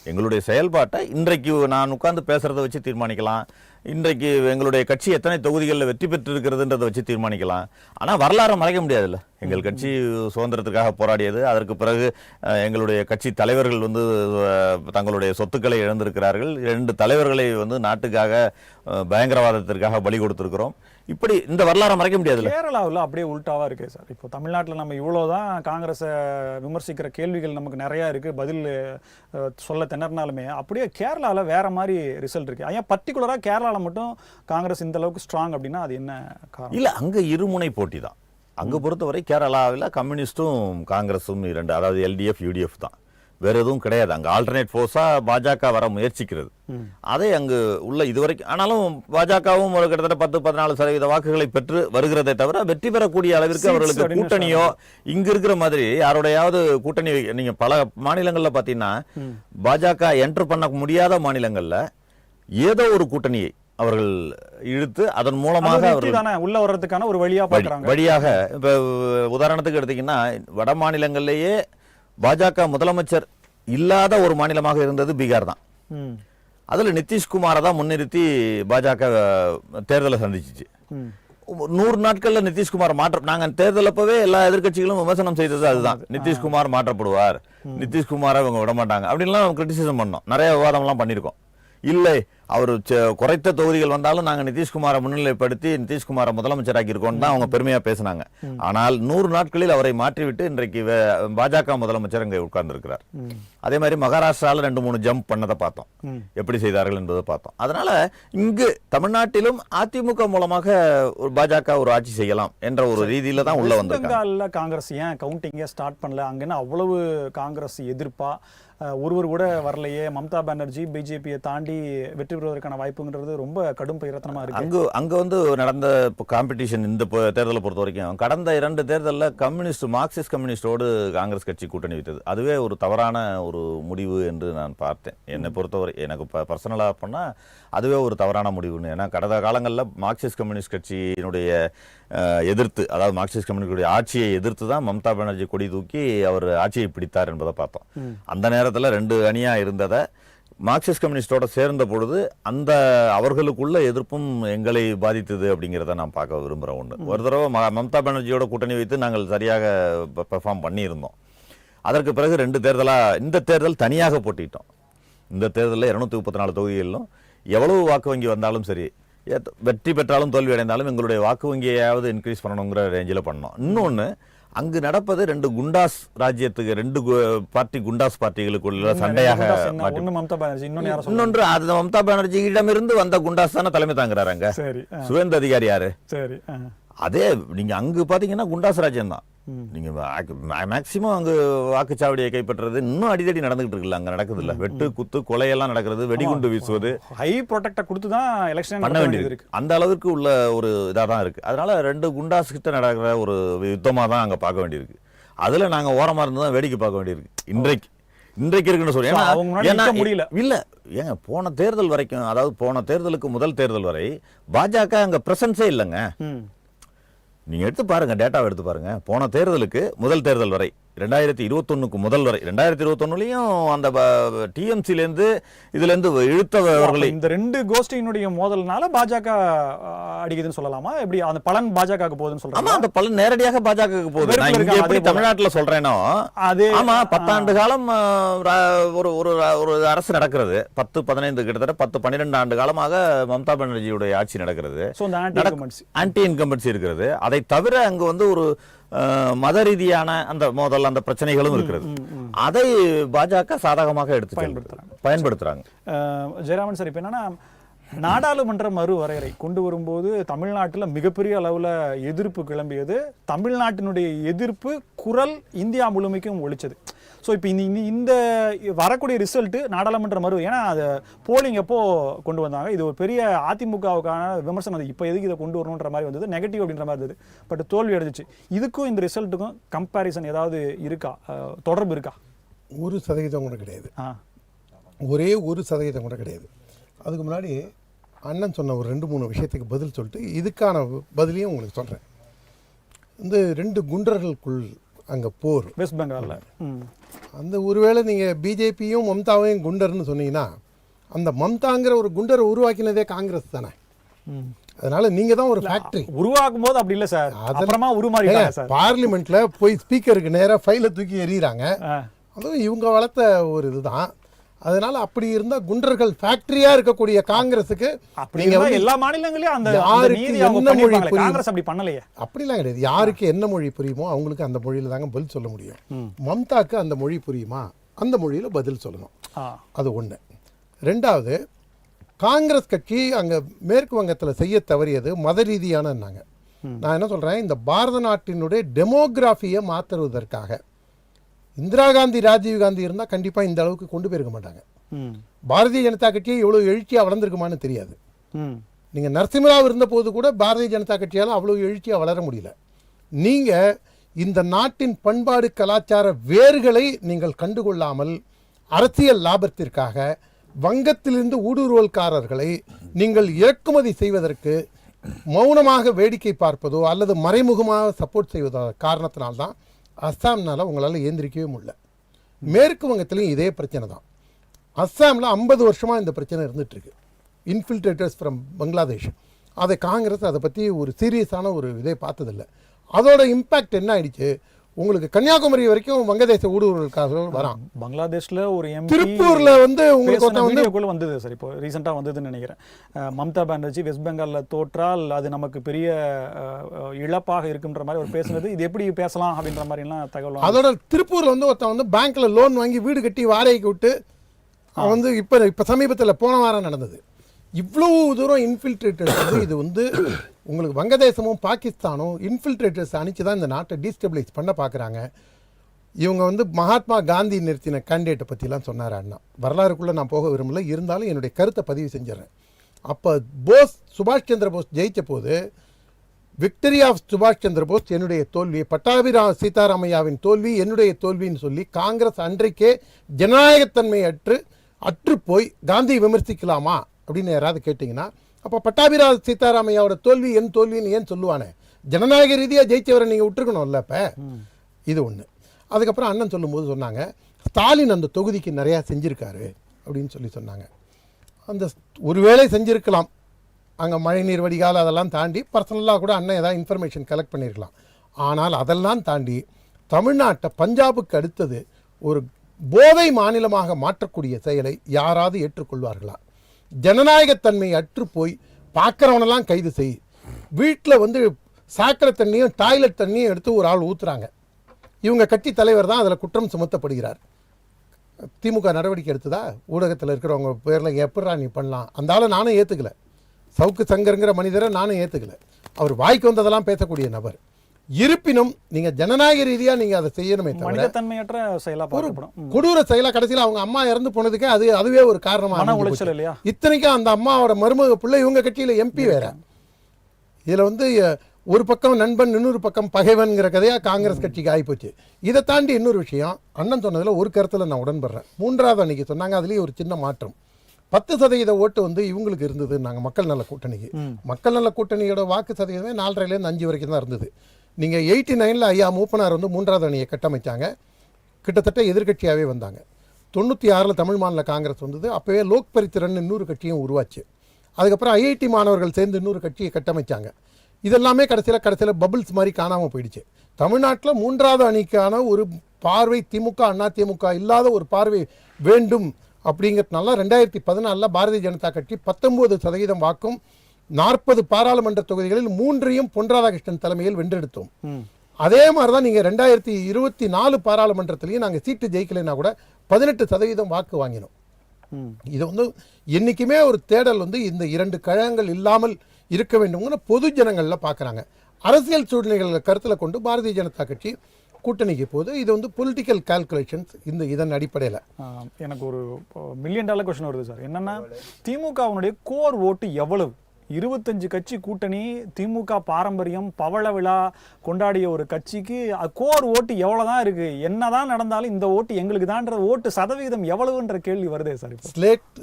எங்களுடைய செயல்பாட்டை இன்றைக்கு நான் உட்கார்ந்து பேசுறதை வச்சு தீர்மானிக்கலாம், இன்றைக்கு எங்களுடைய கட்சி எத்தனை தொகுதிகளில் வெற்றி பெற்று இருக்கிறதுன்றதை வச்சு தீர்மானிக்கலாம். ஆனா வரலாறை மறைக்க முடியாதுல்ல. எங்கள் கட்சி சுதந்திரத்துக்காக போராடியது, அதற்கு பிறகு எங்களுடைய கட்சி தலைவர்கள் தங்களுடைய சொத்துக்களை இழந்திருக்கிறார்கள். 2 தலைவர்களை நாட்டுக்காக பயங்கரவாதத்திற்காக பலி கொடுத்திருக்கிறோம். இப்படி இந்த வரலாறை மறைக்க முடியாதுல்ல. கேரளாவில் அப்படியே உள்டாவா இருக்கு சார். இப்போ தமிழ்நாட்டில் நம்ம இவ்வளவுதான் காங்கிரஸை விமர்சிக்கிற கேள்விகள் நமக்கு நிறைய இருக்கு, பதில் சொல்ல திணறினாலுமே அப்படியே கேரளாவில் வேற மாதிரி ரிசல்ட் இருக்கு. ஏன் பர்டிகுலரா கேரளாவில் மட்டும் காங்கிரஸ் இந்த அளவுக்கு ஸ்ட்ராங் அப்படின்னா அது என்ன காரணம்? இல்ல, அங்க இருமுனை போட்டி தான். அங்க பொறுத்தவரை கேரளாவில் கம்யூனிஸ்டும் காங்கிரஸும் 2, அதாவது LDF UDF தான், வேற எதுவும் கிடையாது. அங்க ஆல்டர்னேட் போர்ஸா பாஜக வர முயற்சிக்கிறது. அதை அங்கு உள்ள இதுவரைக்கும், ஆனாலும் பாஜகவும் ஒரு கிட்டத்தட்ட 10-14% வாக்குகளை பெற்று வருகிறதை தவிர வெற்றி பெறக்கூடிய அளவிற்கு அவர்களுக்கு கூட்டணியோ இங்க இருக்கிற மாதிரி யாரோடையாவது கூட்டணி. நீங்க பல மாநிலங்கள்ல பாத்தீங்கன்னா பாஜக என்டர் பண்ண முடியாத மாநிலங்கள்ல ஏதோ ஒரு கூட்டணியை அவர்கள் இழுத்து அதன் மூலமாக உள்ள வர்றதுக்கான ஒரு வழியாக. இப்ப உதாரணத்துக்கு எடுத்தீங்கன்னா வட மாநிலங்களிலேயே பாஜக முதலமைச்சர் இல்லாத ஒரு மாநிலமாக இருந்தது பீகார் தான். அதுல நிதிஷ்குமாரை தான் முன்னிறுத்தி பாஜக தேர்தலை சந்திச்சிச்சு. 100 நாட்கள்ல நிதிஷ்குமார் நாங்க தேர்தல் அப்பவே எல்லா எதிர்கட்சிகளும் விமர்சனம் செய்தது அதுதான். நிதிஷ்குமார் மாற்றப்படுவார், நிதிஷ்குமாரை இவங்க விட மாட்டாங்க அப்படின்லாம் கிரிட்டிசிசம் பண்ணோம், நிறைய விவாதம் எல்லாம் பண்ணிருக்கோம். இல்லை, அவர் குறைத்த தொகுதிகள் வந்தாலும் நாங்க நிதிஷ்குமாரை முன்னிலைப்படுத்தி நிதிஷ்குமாரை முதலமைச்சராக்கி இருக்கோம் தான் அவங்க பெருமையா பேசினாங்க. ஆனால் 100 நாட்களில் அவரை மாற்றிவிட்டு இன்றைக்கு பாஜக முதலமைச்சர் அங்கே உட்கார்ந்து இருக்கிறார். அதே மாதிரி மகாராஷ்டிரால 2-3 ஜம்ப் பண்ணதை பார்த்தோம், எப்படி செய்தார்கள் என்பதை பார்த்தோம். அதனால இங்கு தமிழ்நாட்டிலும் அதிமுக மூலமாக ஒரு பாஜக ஒரு ஆட்சி செய்யலாம் என்ற ஒரு ரீதியில தான் உள்ள வந்திருக்காங்க. காங்கிரஸ் ஏன் கவுண்டிங்கே ஸ்டார்ட் பண்ணல? அங்கன்னா அவ்வளவு காங்கிரஸ் எதிர்ப்பா ஒருவர் கூட வரலையே, மம்தா பானர்ஜி பிஜேபியை தாண்டி வெற்றி பெறுவதற்கான வாய்ப்புங்கிறது ரொம்ப கடும் பிரயத்தனமா இருக்கு. அங்க நடந்த காம்படிஷன் இந்த தேர்தலை பொறுத்த வரைக்கும் கடந்த 2 தேர்தலில் மார்க்சிஸ்ட் கம்யூனிஸ்டோடு காங்கிரஸ் கட்சி கூட்டணி வைத்தது அதுவே ஒரு தவறான ஒரு முடிவு என்று நான் பார்த்தேன். என்னை பொறுத்தவரை எனக்கு பர்சனலா பண்ணா அதுவே ஒரு தவறான முடிவுன்னு. ஏன்னா கடந்த காலங்களில் மார்க்சிஸ்ட் கம்யூனிஸ்ட் கட்சியினுடைய எதிர்த்து, அதாவது மார்க்சிஸ்ட் கம்யூனிஸ்டுடைய ஆட்சியை எதிர்த்து தான் மம்தா பானர்ஜி கொடி தூக்கி அவர் ஆட்சியை பிடித்தார் என்பதை பார்த்தோம். அந்த நேரத்தில் 2 அணியா இருந்ததை மார்க்சிஸ்ட் கம்யூனிஸ்டோட சேர்ந்த பொழுது அந்த அவர்களுக்குள்ள எதிர்ப்பும் எங்களை பாதித்தது அப்படிங்கிறத நான் பார்க்க விரும்புகிறேன். ஒரு தடவை மம்தா பானர்ஜியோட கூட்டணி வைத்து நாங்கள் சரியாக பெர்ஃபார்ம் பண்ணியிருந்தோம். அதற்கு பிறகு 2 தேர்தலா இந்த தேர்தல் தனியாக போட்டிட்டோம். இந்த தேர்தலில் 234 தொகுதிகளிலும் எவ்வளவு வாக்கு வங்கி வந்தாலும் சரி, வெற்றி பெற்றாலும் தோல்வி அடைந்தாலும் எங்களுடைய வாக்கு வங்கியாவது இன்க்ரீஸ் பண்ணணுங்கிற ரேஞ்சில் பண்ணோம். இன்னொன்று, அங்கு நடப்பது 2 குண்டாஸ் ராஜ்யத்துக்கு 2 பார்ட்டி குண்டாஸ் பார்ட்டிகளுக்குள்ள சண்டையாக. இன்னொன்று, அது மம்தா பானர்ஜியிடமிருந்து வந்த குண்டாஸ் தானே தலைமை தாங்குறாரு. அங்க சுவேந்த அதிகாரி யாரு? அதே நீங்க அங்கு பாத்தீங்கன்னா குண்டாஸ் ராஜ்யம் தான். நீங்க மேக்சிமம் அங்கு வாக்குச்சாவடியை கைப்பற்றது இன்னும் அடிதடி நடந்துகிட்டு இருக்குல்ல, அங்க நடக்குது இல்ல, வெட்டு குத்து கொலையெல்லாம் நடக்கிறது, வெடிகுண்டு வீசுவது, ஹை ப்ரொடெக்ட கொடுத்து தான் எலெக்ஷன் பண்ண வேண்டியது அந்த அளவுக்கு உள்ள ஒரு இதா தான் இருக்கு. அதனால 2 குண்டாஸ் கிட்ட நடக்கிற ஒரு யுத்தமா தான் அங்க பார்க்க வேண்டியிருக்கு. அதுல நாங்க ஓரமா இருந்து தான் வேடிக்கை பார்க்க வேண்டியிருக்கு. இன்றைக்கு இருக்குன்னு சொல்றேன். முடியல இல்ல, ஏங்க போன தேர்தல் வரைக்கும், அதாவது போன தேர்தலுக்கு முதல் தேர்தல் வரை பாஜக அங்க பிரசன்ஸே இல்லைங்க. நீங்க எடுத்து பாருங்க, டேட்டாவை எடுத்து பாருங்க. போன தேர்தலுக்கு முதல் தேர்தல் வரை 2021 முதல் வரை 2021லயும் அந்த டிஎம்சிலேருந்து இதுலேருந்து இழுத்தவர்களை இந்த ரெண்டு கோஷ்டியினுடைய மோதல்னால பாஜக அடிக்குதுன்னு சொல்லலாமா? எப்படி அந்த பலன் பாஜகவுக்கு போகுதுன்னு சொல்றாங்க? ஆமா, அந்த பலன் நேரடியாக பாஜகவுக்கு போகுது. நான் இங்க எப்படி தமிழ்நாட்டுல சொல்றேனோ அதே ஆமா, 10 ஆண்டு காலம் ஒரு ஒரு அரசு நடக்கிறது. 10-15 கிட்டத்தட்ட 10-12 ஆண்டு காலமாக மம்தா பானர்ஜியுடைய ஆட்சி நடக்கிறது. ஆன்டி இன்கம்பன்சி இருக்கிறது. அதை தவிர அங்க வந்து ஒரு மத ரீதியான அந்த மோதல், அந்த பிரச்சனைகளும் இருக்கிறது. அதை பாஜக சாதகமாக எடுத்து பயன்படுத்துறாங்க. ஜெயராமன் சார், இப்ப என்னன்னா நாடாளுமன்ற மறுவரையறை கொண்டு வரும்போது தமிழ்நாட்டில் மிகப்பெரிய அளவில் எதிர்ப்பு கிளம்பியது. தமிழ்நாட்டினுடைய எதிர்ப்பு குரல் இந்தியா முழுமைக்கும் ஒழிச்சது. ஸோ இப்போ இந்த வரக்கூடிய ரிசல்ட்டு நாடாளுமன்ற மறு, ஏன்னா அது போலிங் எப்போ கொண்டு வந்தாங்க, இது ஒரு பெரிய அதிமுகவுக்கான விமர்சனம். அது இப்போ எதுக்கு இதை கொண்டு வரணுன்ற மாதிரி வந்தது, நெகட்டிவ் அப்படின்ற மாதிரி இருந்தது. பட் தோல்வி அடைஞ்சிச்சு. இதுக்கும் இந்த ரிசல்ட்டுக்கும் கம்பேரிசன் ஏதாவது இருக்கா, தொடர்பு இருக்கா? 1% கூட கிடையாது. ஒரே 1% கூட கிடையாது. அதுக்கு முன்னாடி அண்ணன் சொன்ன ஒரு 2-3 விஷயத்துக்கு பதில் சொல்லிட்டு இதுக்கான பதிலையும் உங்களுக்கு சொல்கிறேன். இந்த 2 குண்டர்களுக்குள் அங்கே போர் வெஸ்ட் பெங்காலில், அந்த ஒருவேளை நீங்கள் பிஜேபியும் மம்தாவையும் குண்டர்னு சொன்னீங்கன்னா, அந்த மம்தாங்கிற ஒரு குண்டரை உருவாக்கினதே காங்கிரஸ் தானே. அதனால நீங்க தான் ஒரு ஃபேக்டரி உருவாக்கும் போது அப்படி இல்லை சார், அப்புறமா உருமாறிட்டாங்க சார். பார்லிமெண்ட்ல போய் ஸ்பீக்கருக்கு நேராக ஃபைலை தூக்கி எறிகிறாங்க. அதுவும் இவங்க வளர்த்த ஒரு இதுதான். அதனால அப்படி இருந்தா குண்டர்கள் ஃபேக்டரியா இருக்கக்கூடிய காங்கிரஸுக்கு நீங்க எல்லா மாநிலங்களையும் அந்த யாருக்கு என்ன மொழி காங்கிரஸ் அப்படி பண்ணலையே, அப்படிலாம் கிடையாது. யாருக்கு என்ன மொழி புரியுமோ அவங்களுக்கு அந்த மொழியில தாங்க பதில் சொல்ல முடியும். மம்தாக்கு அந்த மொழி புரியுமா, அந்த மொழியில பதில் சொல்லணும். அது ஒண்ணு. ரெண்டாவது, காங்கிரஸ் கட்சி அங்க மேற்கு வங்கத்தில் செய்ய தவறியது மத ரீதியானன்னாங்க. நான் என்ன சொல்றேன், இந்த பாரத நாட்டினுடைய டெமோகிராஃபியை மாற்றுவதற்காக இந்திரா காந்தி, ராஜீவ் காந்தி இருந்தால் கண்டிப்பாக இந்த அளவுக்கு கொண்டு போயிருக்க மாட்டாங்க. பாரதிய ஜனதா கட்சியை எவ்வளோ எழுச்சியாக வளர்ந்துருக்குமான்னு தெரியாது. நீங்கள் நரசிம்மராவ் இருந்த போது கூட பாரதிய ஜனதா கட்சியால் அவ்வளோ எழுச்சியாக வளர முடியல. நீங்கள் இந்த நாட்டின் பண்பாடு கலாச்சார வேர்களை நீங்கள் கண்டுகொள்ளாமல் அரசியல் லாபத்திற்காக வங்கத்திலிருந்து ஊடுருவல்காரர்களை நீங்கள் இறக்குமதி செய்வதற்கு மௌனமாக வேடிக்கை பார்ப்பதோ அல்லது மறைமுகமாக சப்போர்ட் செய்வதோ காரணத்தினால்தான் அஸ்ஸாம்னால உங்களால் ஏந்திரிக்கவே முடியல. மேற்கு வங்கத்திலையும் இதே பிரச்சனை தான். அஸ்ஸாமில் 50 வருஷமாக இந்த பிரச்சனை இருந்துகிட்ருக்கு. Infiltrators from Bangladesh. அதை காங்கிரஸ் அதை பற்றி ஒரு சீரியஸான ஒரு இதை பார்த்ததில்லை. அதோட இம்பேக்ட் என்ன ஆயிடுச்சு, உங்களுக்கு கன்னியாகுமரி வரைக்கும் வங்கதேச ஊடுருவலுக்காக வரான். பங்களாதேஷ்ல ஒரு திருப்பூர்ல வந்து உங்களுக்கு வந்தது சார், இப்போ ரீசெண்டா வந்ததுன்னு நினைக்கிறேன். மம்தா பானர்ஜி வெஸ்ட் பெங்கால்ல தோற்றால் அது நமக்கு பெரிய இழப்பாக இருக்குன்ற மாதிரி ஒரு பேசுனது. இது எப்படி பேசலாம் அப்படின்ற மாதிரி எல்லாம் தகவல். அதோட திருப்பூர்ல வந்து ஒருத்தன் வந்து பேங்க்ல லோன் வாங்கி வீடு கட்டி வாடகைக்கு விட்டு அவன் வந்து இப்ப சமீபத்தில் போன வாரம் நடந்தது. இவ்வளவு தூரம் இன்ஃபில்ட்ரேட்டர்ஸ் வந்து இது வந்து உங்களுக்கு வங்கதேசமும் பாகிஸ்தானும் இன்ஃபில்ட்ரேட்டர்ஸ் அனுப்பிச்சு தான் இந்த நாட்டை டீஸ்டபிளைஸ் பண்ண பார்க்குறாங்க. இவங்க வந்து மகாத்மா காந்தி நிறுத்தின கேண்டிடேட்டை பற்றிலாம் சொன்னார் அண்ணா. வரலாறுக்குள்ளே நான் போக விரும்பல, இருந்தாலும் என்னுடைய கருத்தை பதிவு செஞ்சிடறேன். அப்போ சுபாஷ் சந்திர போஸ் ஜெயித்த போது விக்டரி ஆஃப் சுபாஷ் சந்திர போஸ் என்னுடைய தோல்வி, பட்டாபி சீதாராமையாவின் தோல்வி என்னுடைய தோல்வின்னு சொல்லி காங்கிரஸ் அன்றைக்கே ஜனநாயகத்தன்மை அற்று போய் காந்தி விமர்சிக்கலாமா அப்படின்னு யாராவது கேட்டிங்கன்னா, அப்போ பட்டாபிராஜ் சீதாராமையாவோட தோல்வி என் தோல்வின்னு ஏன் சொல்லுவானே? ஜனநாயக ரீதியாக ஜெயிச்சவரை நீங்கள் விட்டுருக்கணும்ல. இப்போ இது ஒன்று. அதுக்கப்புறம் அண்ணன் சொல்லும்போது சொன்னாங்க, ஸ்டாலின் அந்த தொகுதிக்கு நிறையா செஞ்சுருக்காரு அப்படின்னு சொன்னாங்க. அந்த ஒருவேளை செஞ்சுருக்கலாம், அங்கே மழைநீர் வடிகால் அதெல்லாம் தாண்டி பர்சனலாக கூட அண்ணன் ஏதாவது இன்ஃபர்மேஷன் கலெக்ட் பண்ணியிருக்கலாம். ஆனால் அதெல்லாம் தாண்டி தமிழ்நாட்டை பஞ்சாபுக்கு அடுத்தது ஒரு போதை மாநிலமாக மாற்றக்கூடிய செயலை யாராவது ஏற்றுக்கொள்வார்களா? ஜனநாயகத்தன்மை அற்று போய் பார்க்குறவனெல்லாம் கைது செய். வீட்டில் வந்து சாக்கடை தண்ணியும் டாய்லெட் தண்ணியும் எடுத்து ஒரு ஆள் ஊற்றுறாங்க. இவங்க கட்சி தலைவர் தான் அதில் குற்றம் சுமத்தப்படுகிறார். திமுக நடவடிக்கை எடுத்ததா? ஊடகத்தில் இருக்கிறவங்க பேரில் எப்படா நீ பண்ணலாம்? அந்த ஆளை நானும் ஏற்றுக்கல. சவுக்கு சங்கருங்கிற மனிதரை நானும் ஏற்றுக்கல. அவர் வாய்க்கு வந்ததெல்லாம் பேசக்கூடிய நபர். இருப்பினும் நீங்க ஜனநாயக ரீதியா நீங்க அதை செய்யணுமே தவிர தன்மையற்ற செயலா பார்க்கப்படும். கொடூர செயலா கடைசியில் அவங்க அம்மா இறந்து போனதுக்கு அதுவே ஒரு காரணமா உளைச்சல் இல்லையா? இத்தனைக்கும் அந்த அம்மாவோட மருமக பிள்ளை இவங்க கட்சியில எம்பி வேற. இதுல வந்து ஒரு பக்கம் நண்பன் இன்னொரு பக்கம் பகைவன்கிற கதையா காங்கிரஸ் கட்சிக்கு ஆகிப்போச்சு. இதை தாண்டி இன்னொரு விஷயம், அண்ணன் சொன்னதுல ஒரு கருத்துல நான் உடன்படுறேன். 3வது அன்னைக்கு சொன்னாங்க, அதுலயே ஒரு சின்ன மாற்றம். 10% ஓட்டு வந்து இவங்களுக்கு இருந்தது. நாங்கள் மக்கள் நல கூட்டணிக்கு, மக்கள் நல கூட்டணியோட வாக்கு சதவீதமே 4.5 to 5 வரைக்கும் தான் இருந்தது. நீங்கள் 89 ஐயா மூப்பனார் வந்து 3வது அணியை கட்டமைச்சாங்க, கிட்டத்தட்ட எதிர்க்கட்சியாகவே வந்தாங்க. 96 தமிழ் மாநில காங்கிரஸ் வந்தது, அப்போவே லோக் பரித்திரன் இன்னொரு கட்சியும் உருவாச்சு. அதுக்கப்புறம் ஐஐடி மாணவர்கள் சேர்ந்து இன்னொரு கட்சியை கட்டமைச்சாங்க. இதெல்லாமே கடைசியில் பபிள்ஸ் மாதிரி காணாமல் போயிடுச்சு. தமிழ்நாட்டில் 3வது அணிக்கான ஒரு பார்வை திமுக அண்ணா திமுக இல்லாத ஒரு பார்வை வேண்டும் அப்படிங்கிறதுனால 2014 பாரதிய ஜனதா கட்சி 19% வாக்கும் 40 பாராளுமன்ற தொகுதிகளில் 3ஐயும் பொன் ராதாகிருஷ்ணன் தலைமையில் வென்றெடுத்தோம். அதே மாதிரி தான் நீங்கள் 2024 பாராளுமன்றத்திலையும் நாங்கள் சீட்டு ஜெயிக்கலைன்னா கூட 18% வாக்கு வாங்கினோம். இது வந்து என்றைக்குமே ஒரு தேடல் வந்து இந்த 2 கழகங்கள் இல்லாமல் இருக்க வேண்டும்னு பொது ஜனங்களில் பார்க்குறாங்க. அரசியல் சூழ்நிலைகளை கருத்தில் கொண்டு பாரதிய ஜனதா கட்சி கூட்டணிக்கு போது இது வந்து பொலிட்டிக்கல் கால்குலேஷன்ஸ் இதன் அடிப்படையில். எனக்கு ஒரு $1 மில்லியன் கொஸ்டின் வருது சார். என்னன்னா, திமுகவுடைய கோர் ஓட்டு எவ்வளவு? 25 கட்சி கூட்டணி, திமுக பாரம்பரியம் பவள விழா கொண்டாடிய ஒரு கட்சிக்கு கோர் ஓட்டு எவ்வளவுதான் இருக்கு? என்னதான் நடந்தாலும் இந்த ஓட்டு எங்களுக்கு தான்ற ஓட்டு சதவீதம் எவ்வளவுன்ற கேள்வி வருதே சார். ஸ்லேட்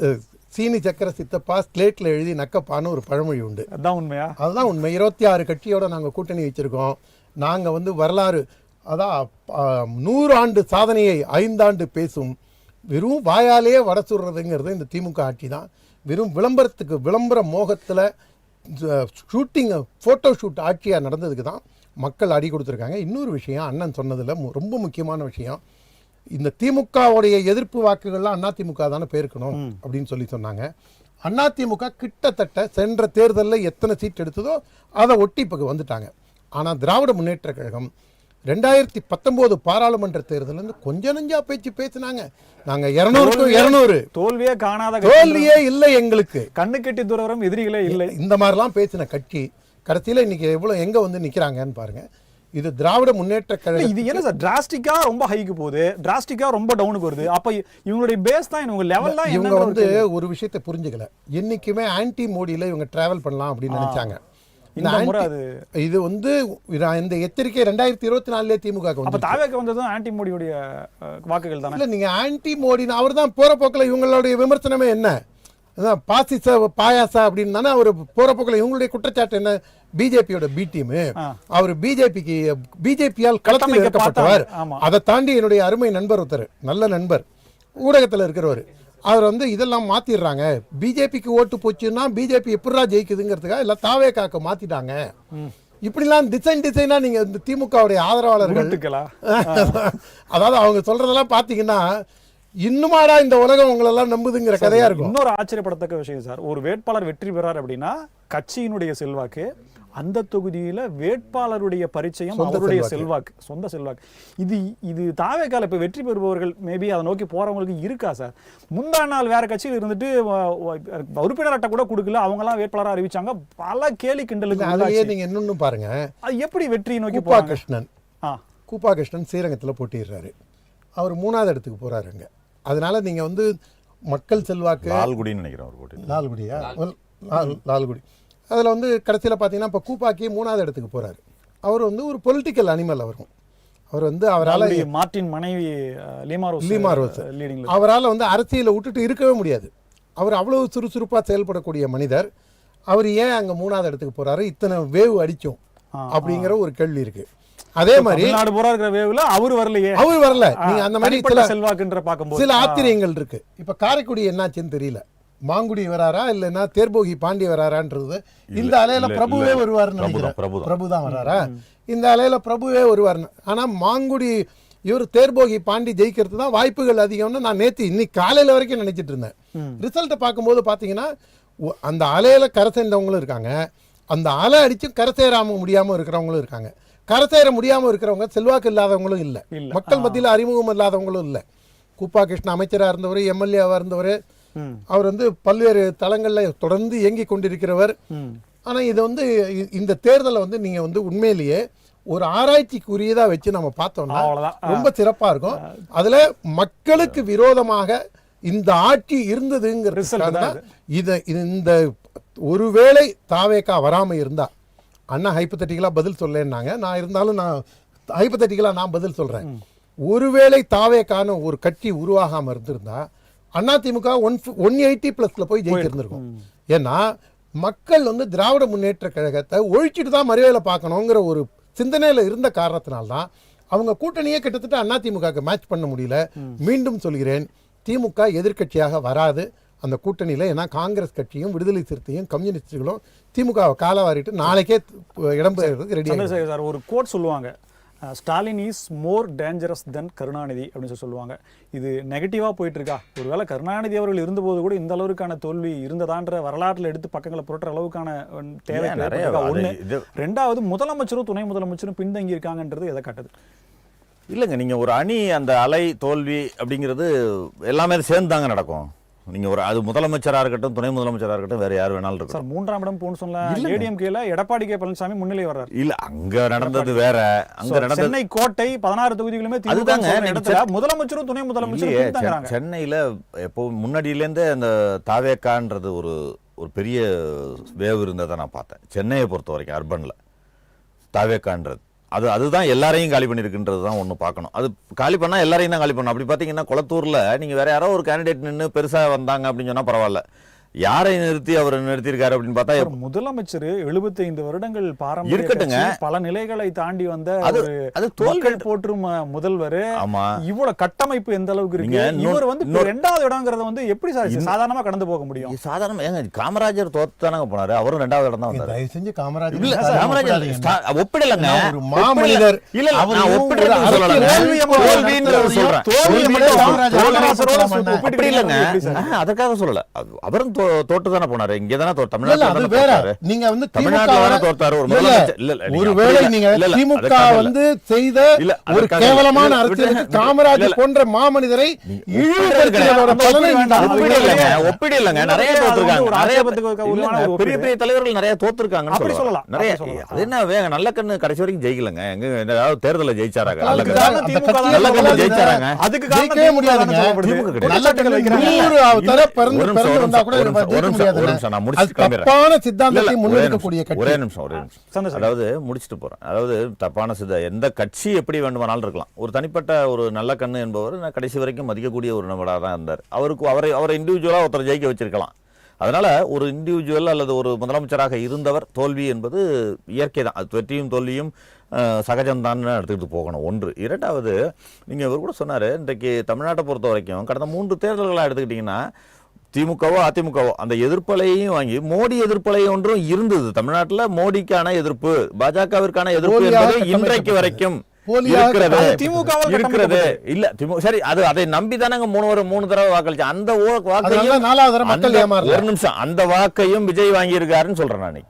சீனி சக்கர சித்தப்பா ஸ்லேட்ல எழுதி நக்கப்பான்னு ஒரு பழமொழி உண்டு. அதுதான் உண்மையா? அதுதான் உண்மை. 26 கட்சியோட நாங்கள் கூட்டணி வச்சிருக்கோம். நாங்கள் வந்து வரலாறு, அதான் 100 ஆண்டு சாதனையை 5 ஆண்டு பேசும். வெறும் வாயாலே வட சுடுறதுங்கிறது இந்த திமுக ஆட்சி தான். வெறும் விளம்பர மோகத்தில் ஷூட்டிங் ஃபோட்டோ ஷூட் ஆட்சியாக நடந்ததுக்கு தான் மக்கள் அடி கொடுத்துருக்காங்க. இன்னொரு விஷயம் அண்ணன் சொன்னதில் ரொம்ப முக்கியமான விஷயம், இந்த திமுகவுடைய எதிர்ப்பு வாக்குகள்லாம் அதிமுக தானே பேருக்கணும் அப்படின்னு சொன்னாங்க. அதிமுக கிட்டத்தட்ட சென்ற தேர்தலில் எத்தனை சீட் எடுத்ததோ அதை ஒட்டி இப்போ வந்துட்டாங்க. ஆனால் திராவிட முன்னேற்ற கழகம் 2019 பாராளுமன்ற தேர்தல் கொஞ்சம் நஞ்சா பேசினாங்க. நாங்க 200க்கு 200 தோல்வியே காணாத தோல்வியே இல்லை, எங்களுக்கு கண்ணு கெட்டி தூரம் எதிரிகளே இல்லை. இந்த மாதிரிலாம் பேசின கட்சி கடைசியில் இன்னைக்கு எவ்வளவு எங்க வந்து நிக்கிறாங்கன்னு பாருங்க. இது திராவிட முன்னேற்ற கழகம். இது என்ன சார், டிராஸ்டிக்கா ரொம்ப ஹைக்கு போகுது, டிராஸ்டிக்கா ரொம்ப டவுனுக்கு வருது. அப்ப இவங்களுடைய பேஸ் தான், இவங்க லெவல் தான். இவங்க வந்து ஒரு விஷயத்தை புரிஞ்சுக்கல. என்னைக்குமே ஆன்டி மோடியில இவங்க டிராவல் பண்ணலாம் அப்படின்னு நினைச்சாங்க. இது வந்து இந்த எச்சரிக்கை 2024 திமுக வந்ததும் ஆன்டி மோடியுடைய வாக்குகள் தானே. இல்ல, நீங்க ஆன்டி மோடி அவர் தான் போற போக்கில் இவங்களுடைய விமர்சனமே என்ன, பாசிச பாயாசா அப்படின்னு தானே அவர் போற போக்கில். இவங்களுடைய குற்றச்சாட்டு என்ன, பிஜேபியோட பி டீம், அவர் பிஜேபியால் களத்தில் இறக்கப்பட்டவர். அதை தாண்டி என்னுடைய அருமை நண்பர் ஒருத்தர், நல்ல நண்பர், ஊடகத்தில் இருக்கிறவர், அவர் வந்து இதெல்லாம் மாத்திடுறாங்க. பிஜேபிக்கு ஓட்டு போச்சுன்னா பிஜேபி எப்படிரா ஜெயிக்குதுங்கிறதுக்காக எல்லாம் தாவே காக்க மாத்திட்டாங்க. இப்படிலாம் டிசைனா நீங்க இந்த திமுகவுடைய ஆதரவாளர்கள், அதாவது அவங்க சொல்றதெல்லாம் பாத்தீங்கன்னா இன்னுமாடா இந்த உலகம் உங்களெல்லாம் நம்புதுங்கிற கதையா இருக்கும். இன்னொரு ஆச்சரியப்படத்தக்க விஷயம் சார், ஒரு வேட்பாளர் வெற்றி பெறார் அப்படின்னா கட்சியினுடைய செல்வாக்கு, அந்த தொகுதியில வேட்பாளருடைய பரிச்சயம், அவருடைய செல்வாக்கு, சொந்த செல்வாக்கு. இது தாவேக்கால இப்ப வெற்றி பெறுபவர்கள் மேபி அதை நோக்கி போறவங்களுக்கு இருக்கா சார்? முந்தா நாள் வேற கட்சியில் இருந்துட்டு உறுப்பினர் அட்டை கூட கொடுக்கல, அவங்க எல்லாம் வேட்பாளராக அறிவிச்சாங்க. பல கேலி கிண்டலுக்கு நீங்க இன்னொன்னு பாருங்க, அது எப்படி வெற்றி நோக்கி கூப்பா கிருஷ்ணன் ஸ்ரீரங்கத்தில் போட்டிடுறாரு, அவர் 3வது இடத்துக்கு போறாருங்க. அதனால நீங்க வந்து மக்கள் செல்வாக்கு, லால்குடின்னு நினைக்கிறேன், லால்குடி அதில் வந்து கடைசியில் பார்த்தீங்கன்னா இப்போ கூப்பாக்கி 3வது இடத்துக்கு போகிறாரு. அவர் வந்து ஒரு பொலிட்டிக்கல் அனிமல். அவர் வந்து அவரால் மார்ட்டின் மனைவி லீமாரோஸ் அவரால் வந்து அரசியலை விட்டுட்டு இருக்கவே முடியாது. அவர் அவ்வளவு சுறுசுறுப்பாக செயல்படக்கூடிய மனிதர். அவர் ஏன் அங்கே 3வது இடத்துக்கு போகிறாரு, இத்தனை வேவ் அடிக்கும் அப்படிங்கிற ஒரு கேள்வி இருக்கு. அதே மாதிரி அவர் வரல. நீங்க அந்த மாதிரி சில ஆச்சரியங்கள் இருக்கு. இப்ப காரைக்குடி என்னாச்சுன்னு தெரியல. மாங்குடி வராரா இல்லைன்னா தேர்போகி பாண்டி வராரான்றது. இந்த அலையில பிரபுவே வருவாருன்னு நினைக்கிறேன். பிரபு தான் வராரா? இந்த அலையில பிரபுவே வருவாருன்னு. ஆனா மாங்குடி இவர் தேர்போகி பாண்டி ஜெயிக்கிறது தான் வாய்ப்புகள் அதிகம்னு நான் நேற்று இன்னைக்கு காலையில வரைக்கும் நினைச்சிட்டு இருந்தேன். ரிசல்ட்டை பார்க்கும்போது பாத்தீங்கன்னா அந்த அலையில கரை சேர்ந்தவங்களும் இருக்காங்க, அந்த அலை அடிச்சு கரை சேராம முடியாம இருக்கிறவங்களும் இருக்காங்க. கரை சேர முடியாம இருக்கிறவங்க செல்வாக்கு இல்லாதவங்களும் இல்லை, மக்கள் மத்தியில் அறிமுகம் இல்லாதவங்களும் இல்லை. கூப்பா கிருஷ்ணன் அமைச்சராக இருந்தவர், எம்எல்ஏவாக இருந்தவர், அவர் வந்து பல்வேறு தளங்களில் தொடர்ந்து இயங்கி கொண்டிருக்கிறவர். ஆனால் இது வந்து இந்த தேர்தலை வந்து நீங்கள் வந்து உண்மையிலேயே ஒரு ஆராய்ச்சிக்குரியதாக வச்சு நம்ம பார்த்தோம்னா ரொம்ப சிறப்பாக இருக்கும். அதில் மக்களுக்கு விரோதமாக இந்த ஆட்சி இருந்ததுங்கிறது இந்த ஒருவேளை தாவேக்கா வராமல் இருந்தா, அண்ணா ஹைப்போதெட்டிக்கலாக பதில் சொல்லேன்னாங்க, நான் இருந்தாலும் நான் ஹைப்போதெட்டிக்கலாக நான் பதில் சொல்கிறேன். ஒருவேளை தாவேக்கான ஒரு கட்சி உருவாகாமல் இருந்திருந்தா அதிமுக 180+ போய் ஜெயிச்சிருந்திருக்கும். ஏன்னா மக்கள் வந்து திராவிட முன்னேற்ற கழகத்தை ஒழிச்சிட்டு தான் மறுவேளை பார்க்கணுங்கிற ஒரு சிந்தனையில் இருந்த காரணத்தினால்தான் அவங்க கூட்டணியே கிட்டத்தட்ட அதிமுகவுக்கு மேட்ச் பண்ண முடியல. மீண்டும் சொல்கிறேன், திமுக எதிர்க்கட்சியாக வராது அந்த கூட்டணியில். ஏன்னா காங்கிரஸ் கட்சியும் விடுதலை சிறுத்தையும் கம்யூனிஸ்டுகளும் திமுகவை காலவாரிட்டு நாளைக்கே இடம்பெயர்றதுக்கு ரெடி. சந்திரசேகர் சார் ஒரு கோட் சொல்லுவாங்க, ஸ்டாலின் இஸ் மோர் டேஞ்சரஸ் தென் கருணாநிதி அப்படின்னு சொல்லுவாங்க. இது நெகட்டிவாக போயிட்டு இருக்கா? ஒருவேளை கருணாநிதி அவர்கள் இருந்தபோது கூட இந்த அளவுக்கான தோல்வி இருந்ததான்ற வரலாற்றில் எடுத்து பக்கங்களை புரட்டுற அளவுக்கான தேவை ஒன்று. ரெண்டாவது, முதலமைச்சரும் துணை முதலமைச்சரும் பின்தங்கி இருக்காங்கன்றது எதை காட்டுது? இல்லைங்க, நீங்கள் ஒரு அணி அந்த அலை தோல்வி அப்படிங்கிறது எல்லாமே சேர்ந்து தாங்க நடக்கும். நீங்க ஒரு அது முதலமைச்சரா இருக்கட்டும் துணை முதலமைச்சரா இருக்கட்டும் வேற யார் வேணாலும் இருக்கும் சார். மூன்றாம் இடம் போன்னு சொன்னா ஏடிஎம்கேல எடப்பாடி கே பழனிசாமி முன்னிலை வர்றாரு. இல்ல அங்க நடந்தது வேற. அங்க நடந்தது சென்னை கோட்டை 16 தொகுதிகளுமே திமுக முதலமைச்சரும் துணை முதலமைச்சரும் சென்னையில எப்போ முன்னாடியில இருந்தே அந்த தாவேக்கான்றது ஒரு பெரிய வேவ் இருந்ததை நான் பார்த்தேன். சென்னையை பொறுத்த வரைக்கும் அர்பன்ல தாவேக்கான்றது அதுதான் எல்லாரையும் காலி பண்ணிருக்குன்றது தான் ஒன்று பார்க்கணும். அது காலி பண்ணால் எல்லாரையும் தான் காலி பண்ணணும். அப்படி பார்த்தீங்கன்னா குளத்தூரில் நீங்கள் வேற யாரோ ஒரு கேண்டிடேட் நின்று பெருசாக வந்தாங்க அப்படின்னு சொன்னால் பரவாயில்ல. யாரை நிறுத்தி அவர் நிறுத்தியிருக்காரு அப்படின்னு பார்த்தா முதலமைச்சர் 75 வருடங்கள் பாரம்பரிய இருக்கட்டுங்க, பல நிலைகளை தாண்டி வந்த அது தோல்கள் போற்றும் முதல்வர். ஆமா, இவ்வளவு கட்டமைப்பு எந்த அளவுக்கு இருக்கு? இவர் வந்து இரண்டாவது இடம்ங்கறத வந்து எப்படி சாதாரணமா கடந்து போக முடியும்? சாதாரணமா ஏங்க காமராஜர் தோத்தானங்க போனாரு, அவரும் 2வது இடம் தான் வந்தாரு. தயவு செஞ்சு காமராஜர் ஒப்பிடலங்க, ஒரு மாமனிதர். இல்ல நான் ஒப்பிடுறது சொல்லல, அதற்காக சொல்லல. அவரும் தோட்டு தானே போனாரு, இங்க தானே தமிழ்நாட்டுல. நீங்க வந்து தமிழ்நாட்டுல தோத்தாரு ஒரு முதலமைச்சர். ஒருவேளை நீங்க திமுக வந்து செய்த ஒரு கேவலமான அரசியலுக்கு காமராஜர் போன்ற மாமனிதரை ஒப்பிடலங்க. நிறைய தோத்துருக்காங்க, பெரிய பெரிய தலைவர்கள் நிறைய தோத்துருக்காங்கன்னு சொல்லலாம். நிறைய அது என்ன வேக நல்ல கண்ணு கடைசி வரைக்கும் ஜெயிக்கலங்க. எங்க ஏதாவது தேர்தலை ஜெயிச்சாராங்க? நல்ல கண்ணு ஜெயிச்சாராங்க, அதுக்கு ஜெயிக்கவே முடியாதுங்க. அதாவது முடிச்சுட்டு போறேன். அதாவது தப்பான எந்த கட்சி எப்படி வேண்டுமானாலும் இருக்கலாம். ஒரு தனிப்பட்ட ஒரு நல்ல கண்ணு என்பவர் கடைசி வரைக்கும் மதிக்கக்கூடிய ஒரு நபராக தான் இருந்தார். அவரை இண்டிவிஜுவலா ஒருத்தர் ஜெயிக்க வச்சிருக்கலாம். அதனால ஒரு இண்டிவிஜுவல் அல்லது ஒரு முதலமைச்சராக இருந்தவர் தோல்வி என்பது இயற்கை தான். அது வெற்றியும் தோல்வியும் சகஜம்தான் எடுத்துக்கிட்டு போகணும். ஒன்று. இரண்டாவது, நீங்க இவர் கூட சொன்னாரு, இன்றைக்கு தமிழ்நாட்டை பொறுத்த வரைக்கும் கடந்த 3 தேர்தல்களாக எடுத்துக்கிட்டீங்கன்னா திமுகவோ அதிமுகவோ அந்த எதிர்ப்பலையும் வாங்கி மோடி எதிர்ப்பலை ஒன்றும் இருந்தது தமிழ்நாட்டில். மோடிக்கான எதிர்ப்பு, பாஜகவிற்கான எதிர்ப்பு என்பது இன்றைக்கு வரைக்கும் இருக்கிறது. இல்ல சரி, அதை நம்பி தானே 3 தடவை வாக்களிச்சு. அந்த வாக்கையும் ஒரு நிமிஷம், அந்த வாக்கையும் விஜய் வாங்கி இருக்காருன்னு சொல்றேன் நான்.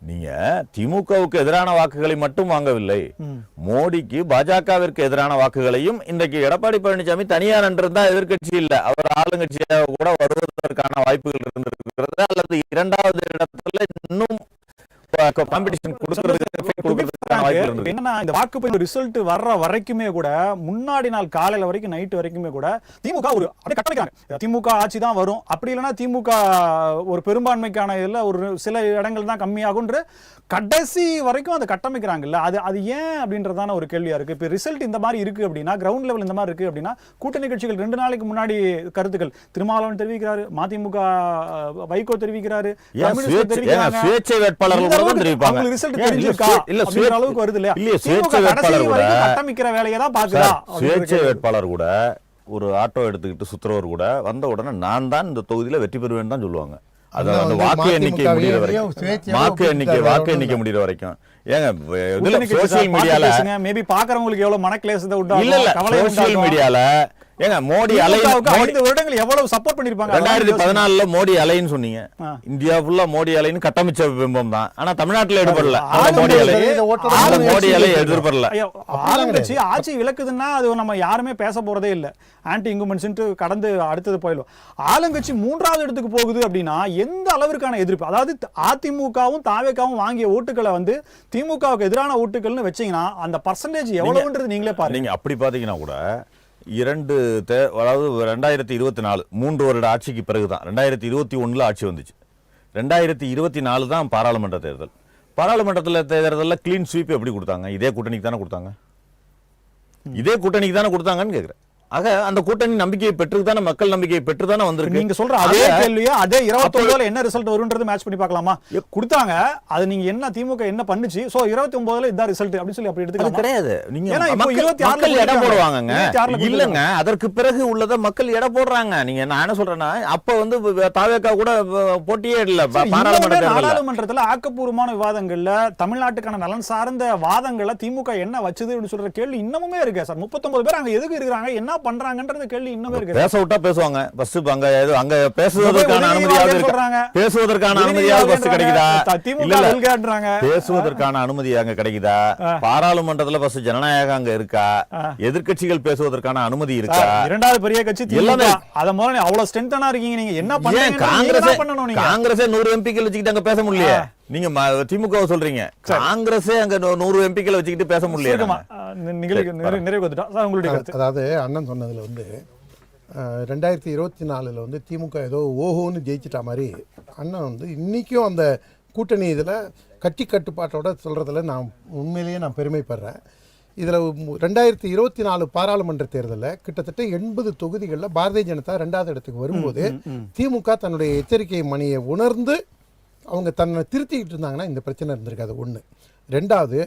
நீங்க திமுகவுக்கு எதிரான வாக்குகளை மட்டும் வாங்கவில்லை, மோடிக்கு பாஜகவிற்கு எதிரான வாக்குகளையும் இன்றைக்கு எடப்பாடி பழனிசாமி தனியார் என்றிருந்தா எதிர்கட்சி இல்ல, அவர் ஆளுங்கட்சியாக கூட வருவதற்கான வாய்ப்புகள் இருந்திருக்கிறது. அல்லது 2வது இடத்துல இன்னும் காம்படிஷன் என்னன்னா இந்த வாக்குப்பதிவு ரிசல்ட் வர்ற வரைக்குமே கூட முன்னாடி நாள் காலையில வரைக்கும் நைட் வரைக்குமே கூட திமுக ஒரு அப்படியே கட்டமைக்கிறாங்க. திமுக ஆட்சி தான் வரும், அப்படி இல்லைன்னா திமுக ஒரு பெரும்பான்மைக்கான இதுல ஒரு சில இடங்கள் தான் கம்மியாகுன்ற கடைசி வரைக்கும் அதை கட்டமைக்கிறாங்கல்ல. அது ஏன் அப்படின்றதான ஒரு கேள்வியா இருக்கு. இப்ப ரிசல்ட் இந்த மாதிரி இருக்கு அப்படின்னா, கிரவுண்ட் லெவல் இந்த மாதிரி இருக்கு அப்படின்னா, கூட்டணி கட்சிகள் 2 நாளைக்கு முன்னாடி கருத்துக்கள் திருமாவளவன் தெரிவிக்கிறாரு, மதிமுக வைகோ தெரிவிக்கிறாரு, கட்டமைக்கிற வேலையை தான் பாக்குறா. சுயேட்சை வேட்பாளர் கூட ஒரு ஆட்டோ எடுத்துக்கிட்டு சுத்துறவர் கூட வந்த உடனே நான் தான் இந்த தொகுதியில வெற்றி பெறுவேன் தான் சொல்லுவாங்க. அதாவது வாக்கு எண்ணிக்கை முடிகிற வரைக்கும், வாக்கு எண்ணிக்கை முடிகிற வரைக்கும். ஏங்க சோசியல் மீடியால மேபி பாக்குறவங்களுக்கு எவ்வளவு மனக்லேசத்தை உண்டாகும். இல்ல சோசியல் மீடியால ஏங்க மோடி அலை 5 வருடங்கள் எவ்வளவு சப்போர்ட் பண்ணிருப்பாங்க. 2014 மோடி அலைன்னு சொன்னீங்க. இந்தியா ஃபுல்லா மோடி அலைன்னு கட்டமைச்ச பிம்பம் தான். ஆனா தமிழ்நாட்டுல எடுபடல மோடி அலை எதிர்படல. ஆளுங்கட்சி ஆட்சி விலக்குதுன்னா அது நம்ம யாருமே பேச போறதே இல்ல. ஆன்டி இன்குமென்ட்ஸ்ன்ட்டு கடந்து அடுத்தது போயிடும். ஆளுங்கட்சி 3வது இடத்துக்கு போகுது அப்படின்னா எந்த அளவிற்கான எதிர்ப்பு, அதாவது அதிமுகவும் தாவேக்காவும் வாங்கிய ஓட்டுகளை வந்து திமுகவுக்கு எதிரான ஓட்டுகள்னு வச்சீங்கன்னா அந்த பர்சன்டேஜ் எவ்வளவுன்றது நீங்களே பாருங்க. நீங்க அப்படி பாத்தீங்கன்னா கூட அதாவது 2024 3 வருட ஆட்சிக்கு பிறகுதான் 2021 ஆட்சி வந்துச்சு. 2024 தான் பாராளுமன்ற தேர்தல். பாராளுமன்றத்தில் தேர்தலில் கிளீன் ஸ்வீப் எப்படி கொடுத்தாங்க? இதே கூட்டணிக்கு தானே கொடுத்தாங்க. இதே கூட்டணிக்கு தானே கொடுத்தாங்கன்னு கேட்குறேன். ஆக அந்த கூட்டணி நம்பிக்கையை பெற்றுதானே, மக்கள் நம்பிக்கையை பெற்றுதானே வந்திருக்கு. நீங்க சொல்ற அதே கேள்வியா அதே 29ல என்ன ரிசல்ட் வரும்ன்றது மேட்ச் பண்ணி பார்க்கலாமா? கொடுத்தாங்க, அது நீங்க என்ன திமுக என்ன பண்ணுச்சு, சோ 29ல இதான் ரிசல்ட் அப்படி சொல்லி அப்படி எடுத்துக்கலாம். கிடையாது. நீங்க ஏன்னா இப்போ மக்கள் எடை போடுவாங்கங்க. இல்லங்க, அதற்கு பிறகு உள்ளத மக்கள் எடை போடுறாங்க. நீங்க நான் என்ன சொல்றேன்னா, அப்ப வந்து தாவேகா கூட போட்டியே இல்ல நாடாளுமன்றத்துல ஆக்கப்பூர்வமான விவாதங்கள்ல தமிழ்நாட்டுக்கான நலன் சார்ந்த வாதங்களை திமுக என்ன வச்சது சொல்ற கேள்வி இன்னமுமே இருக்கு சார். 39 பேர் அங்க எதுக்கு இருக்காங்க, என்ன பண்றாங்கன்றது கேள்வி இன்னுமே இருக்கு. பேச விட்டா பேசுவாங்க. ஃபர்ஸ்ட் அங்க பேசுவதற்கான அனுமதியாவது இருக்காங்க. பேசுவதற்கான அனுமதியாவது ஃபர்ஸ்ட் கிடைக்குதா? பேசுவதற்கான அனுமதி அங்க கிடைக்குதா? பாராளுமன்றத்துல ஃபர்ஸ்ட் ஜனநாயகம் அங்க இருக்கா? எதிர்க்கட்சிகள் பேசுவதற்கான அனுமதி இருக்கா? இரண்டாவது பெரிய கட்சி திமுக. அத முதல்ல அவ்வளவு ஸ்ட்ரென்த்தனா இருக்கீங்க, நீங்க என்ன பண்றீங்க? காங்கிரஸே 100 எம்பிக்கள் வச்சுக்கிட்டு அங்க பேச முடியல. நீங்க திமுக சொல்றீங்க, காங்கிரஸே அங்க 100 எம்பிக்கள் வச்சுக்கிட்டு பேச முடியல. அதாவது அண்ணன் சொன்னதுல வந்து 2024ல வந்து திமுக ஏதோ ஓஹோன்னு ஜெயிச்சிட்டா மாதிரி அண்ணன் வந்து இன்னைக்கும் அந்த கூட்டணி இதில் கட்சி கட்டுப்பாட்டோட சொல்றதுல நான் உண்மையிலேயே நான் பெருமைப்படுறேன். இதில் 2024 பாராளுமன்ற தேர்தலில் கிட்டத்தட்ட 80 தொகுதிகளில் பாரதிய ஜனதா 2வது இடத்துக்கு வரும்போது திமுக தன்னுடைய எச்சரிக்கை மணியை உணர்ந்து அவங்க தன்னை திருத்திக்கிட்டு இருந்தாங்கன்னா இந்த பிரச்சனை இருந்திருக்காது. ஒன்று. 2வது,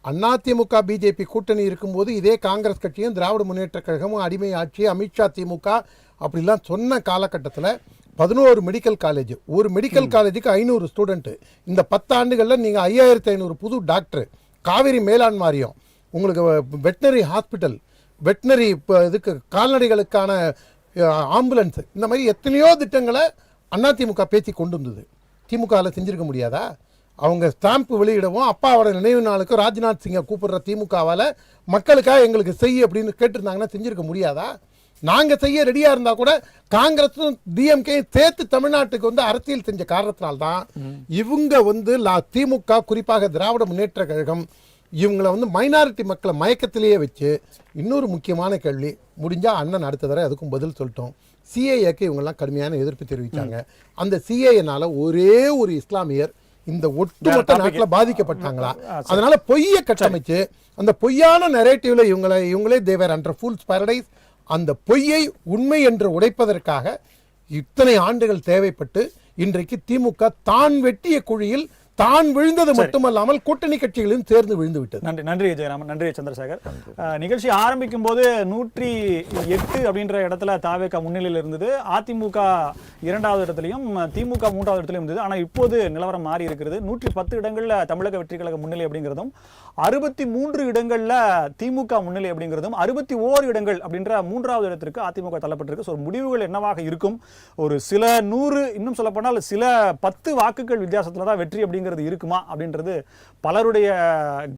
அதிமுக பிஜேபி கூட்டணி இருக்கும்போது இதே காங்கிரஸ் கட்சியும் திராவிட முன்னேற்ற கழகமும் அடிமை ஆட்சி, அமித்ஷா திமுக அப்படிலாம் சொன்ன காலகட்டத்தில் 11 மெடிக்கல் காலேஜ், ஒரு மெடிக்கல் காலேஜுக்கு 500 ஸ்டூடெண்ட்டு, இந்த 10 ஆண்டுகளில் நீங்கள் 5500 புது டாக்டர், காவிரி மேலாண் வாரியம், உங்களுக்கு வெட்டினரி ஹாஸ்பிட்டல், வெட்டினரி இப்போ இதுக்கு கால்நடைகளுக்கான ஆம்புலன்ஸு, இந்த மாதிரி எத்தனையோ திட்டங்களை அதிமுக பேசி கொண்டு வந்தது. திமுகவில் செஞ்சுருக்க முடியாதா? அவங்க ஸ்டாம்ப் வெளியிடவும் அப்பாவோட நினைவு நாளுக்கு ராஜ்நாத் சிங்கை கூப்பிடுற திமுகவால் மக்களுக்காக எங்களுக்கு செய்ய அப்படின்னு கேட்டிருந்தாங்கன்னா செஞ்சுருக்க முடியாதா? நாங்கள் செய்ய ரெடியாக இருந்தால் கூட காங்கிரஸும் டிஎம்கேயும் சேர்த்து தமிழ்நாட்டுக்கு வந்து அரசியல் செஞ்ச காரணத்தினால்தான் இவங்க வந்து திமுக குறிப்பாக திராவிட முன்னேற்ற கழகம் இவங்களை வந்து மைனாரிட்டி மக்களை மயக்கத்திலேயே வச்சு. இன்னொரு முக்கியமான கேள்வி, முடிஞ்சால் அண்ணன் அடுத்த தடவை அதுக்கும் பதில் சொல்லிட்டோம். சிஏஏக்கு இவங்கெல்லாம் கடுமையான எதிர்ப்பு தெரிவித்தாங்க. அந்த சிஏஏனால ஒரே ஒரு இஸ்லாமியர் இந்த ஒட்டுமொத்த நாட்டில் பாதிக்கப்பட்டாங்களா? அதனால பொய்யை கட்டமைச்சு அந்த பொய்யான நரேட்டிவ்ல இவங்களே தேவர் அண்டர் ஃபூல்ஸ் பாரடைஸ், அந்த பொய்யை உண்மை என்று உடைப்பதற்காக இத்தனை ஆண்டுகள் தேவைப்பட்டு இன்றைக்கு திமுக தான் வெட்டிய குழியில் தான் விழுந்தது மட்டுமல்லாமல் கூட்டணி கட்சிகளையும் சேர்ந்து விழுந்து விட்டது. நன்றி. நன்றி ஜெயராமன். நன்றி சந்திரசேகர். நிகழ்ச்சி ஆரம்பிக்கும் போது 108 அப்படின்ற இடத்துல தாவேகா முன்னிலையில் இருந்தது, அதிமுக 2வது இடத்துலையும் திமுக 3வது இடத்துலையும் இருந்தது. ஆனால் இப்போது நிலவரம் மாறி இருக்கிறது. 110 இடங்கள்ல தமிழக வெற்றி கழக முன்னிலை அப்படிங்கிறதும், 63 இடங்கள்ல திமுக முன்னிலை அப்படிங்கிறதும், 61 இடங்கள் அப்படின்ற 3வது இடத்திற்கு அதிமுக தள்ளப்பட்டிருக்கு. ஸோ முடிவுகள் என்னவாக இருக்கும்? ஒரு சில 100, இன்னும் சொல்ல போனால் சில 10 வாக்குகள் வித்தியாசத்துல தான் வெற்றி அப்படிங்கிறது இருக்குமா அப்படின்றது பலருடைய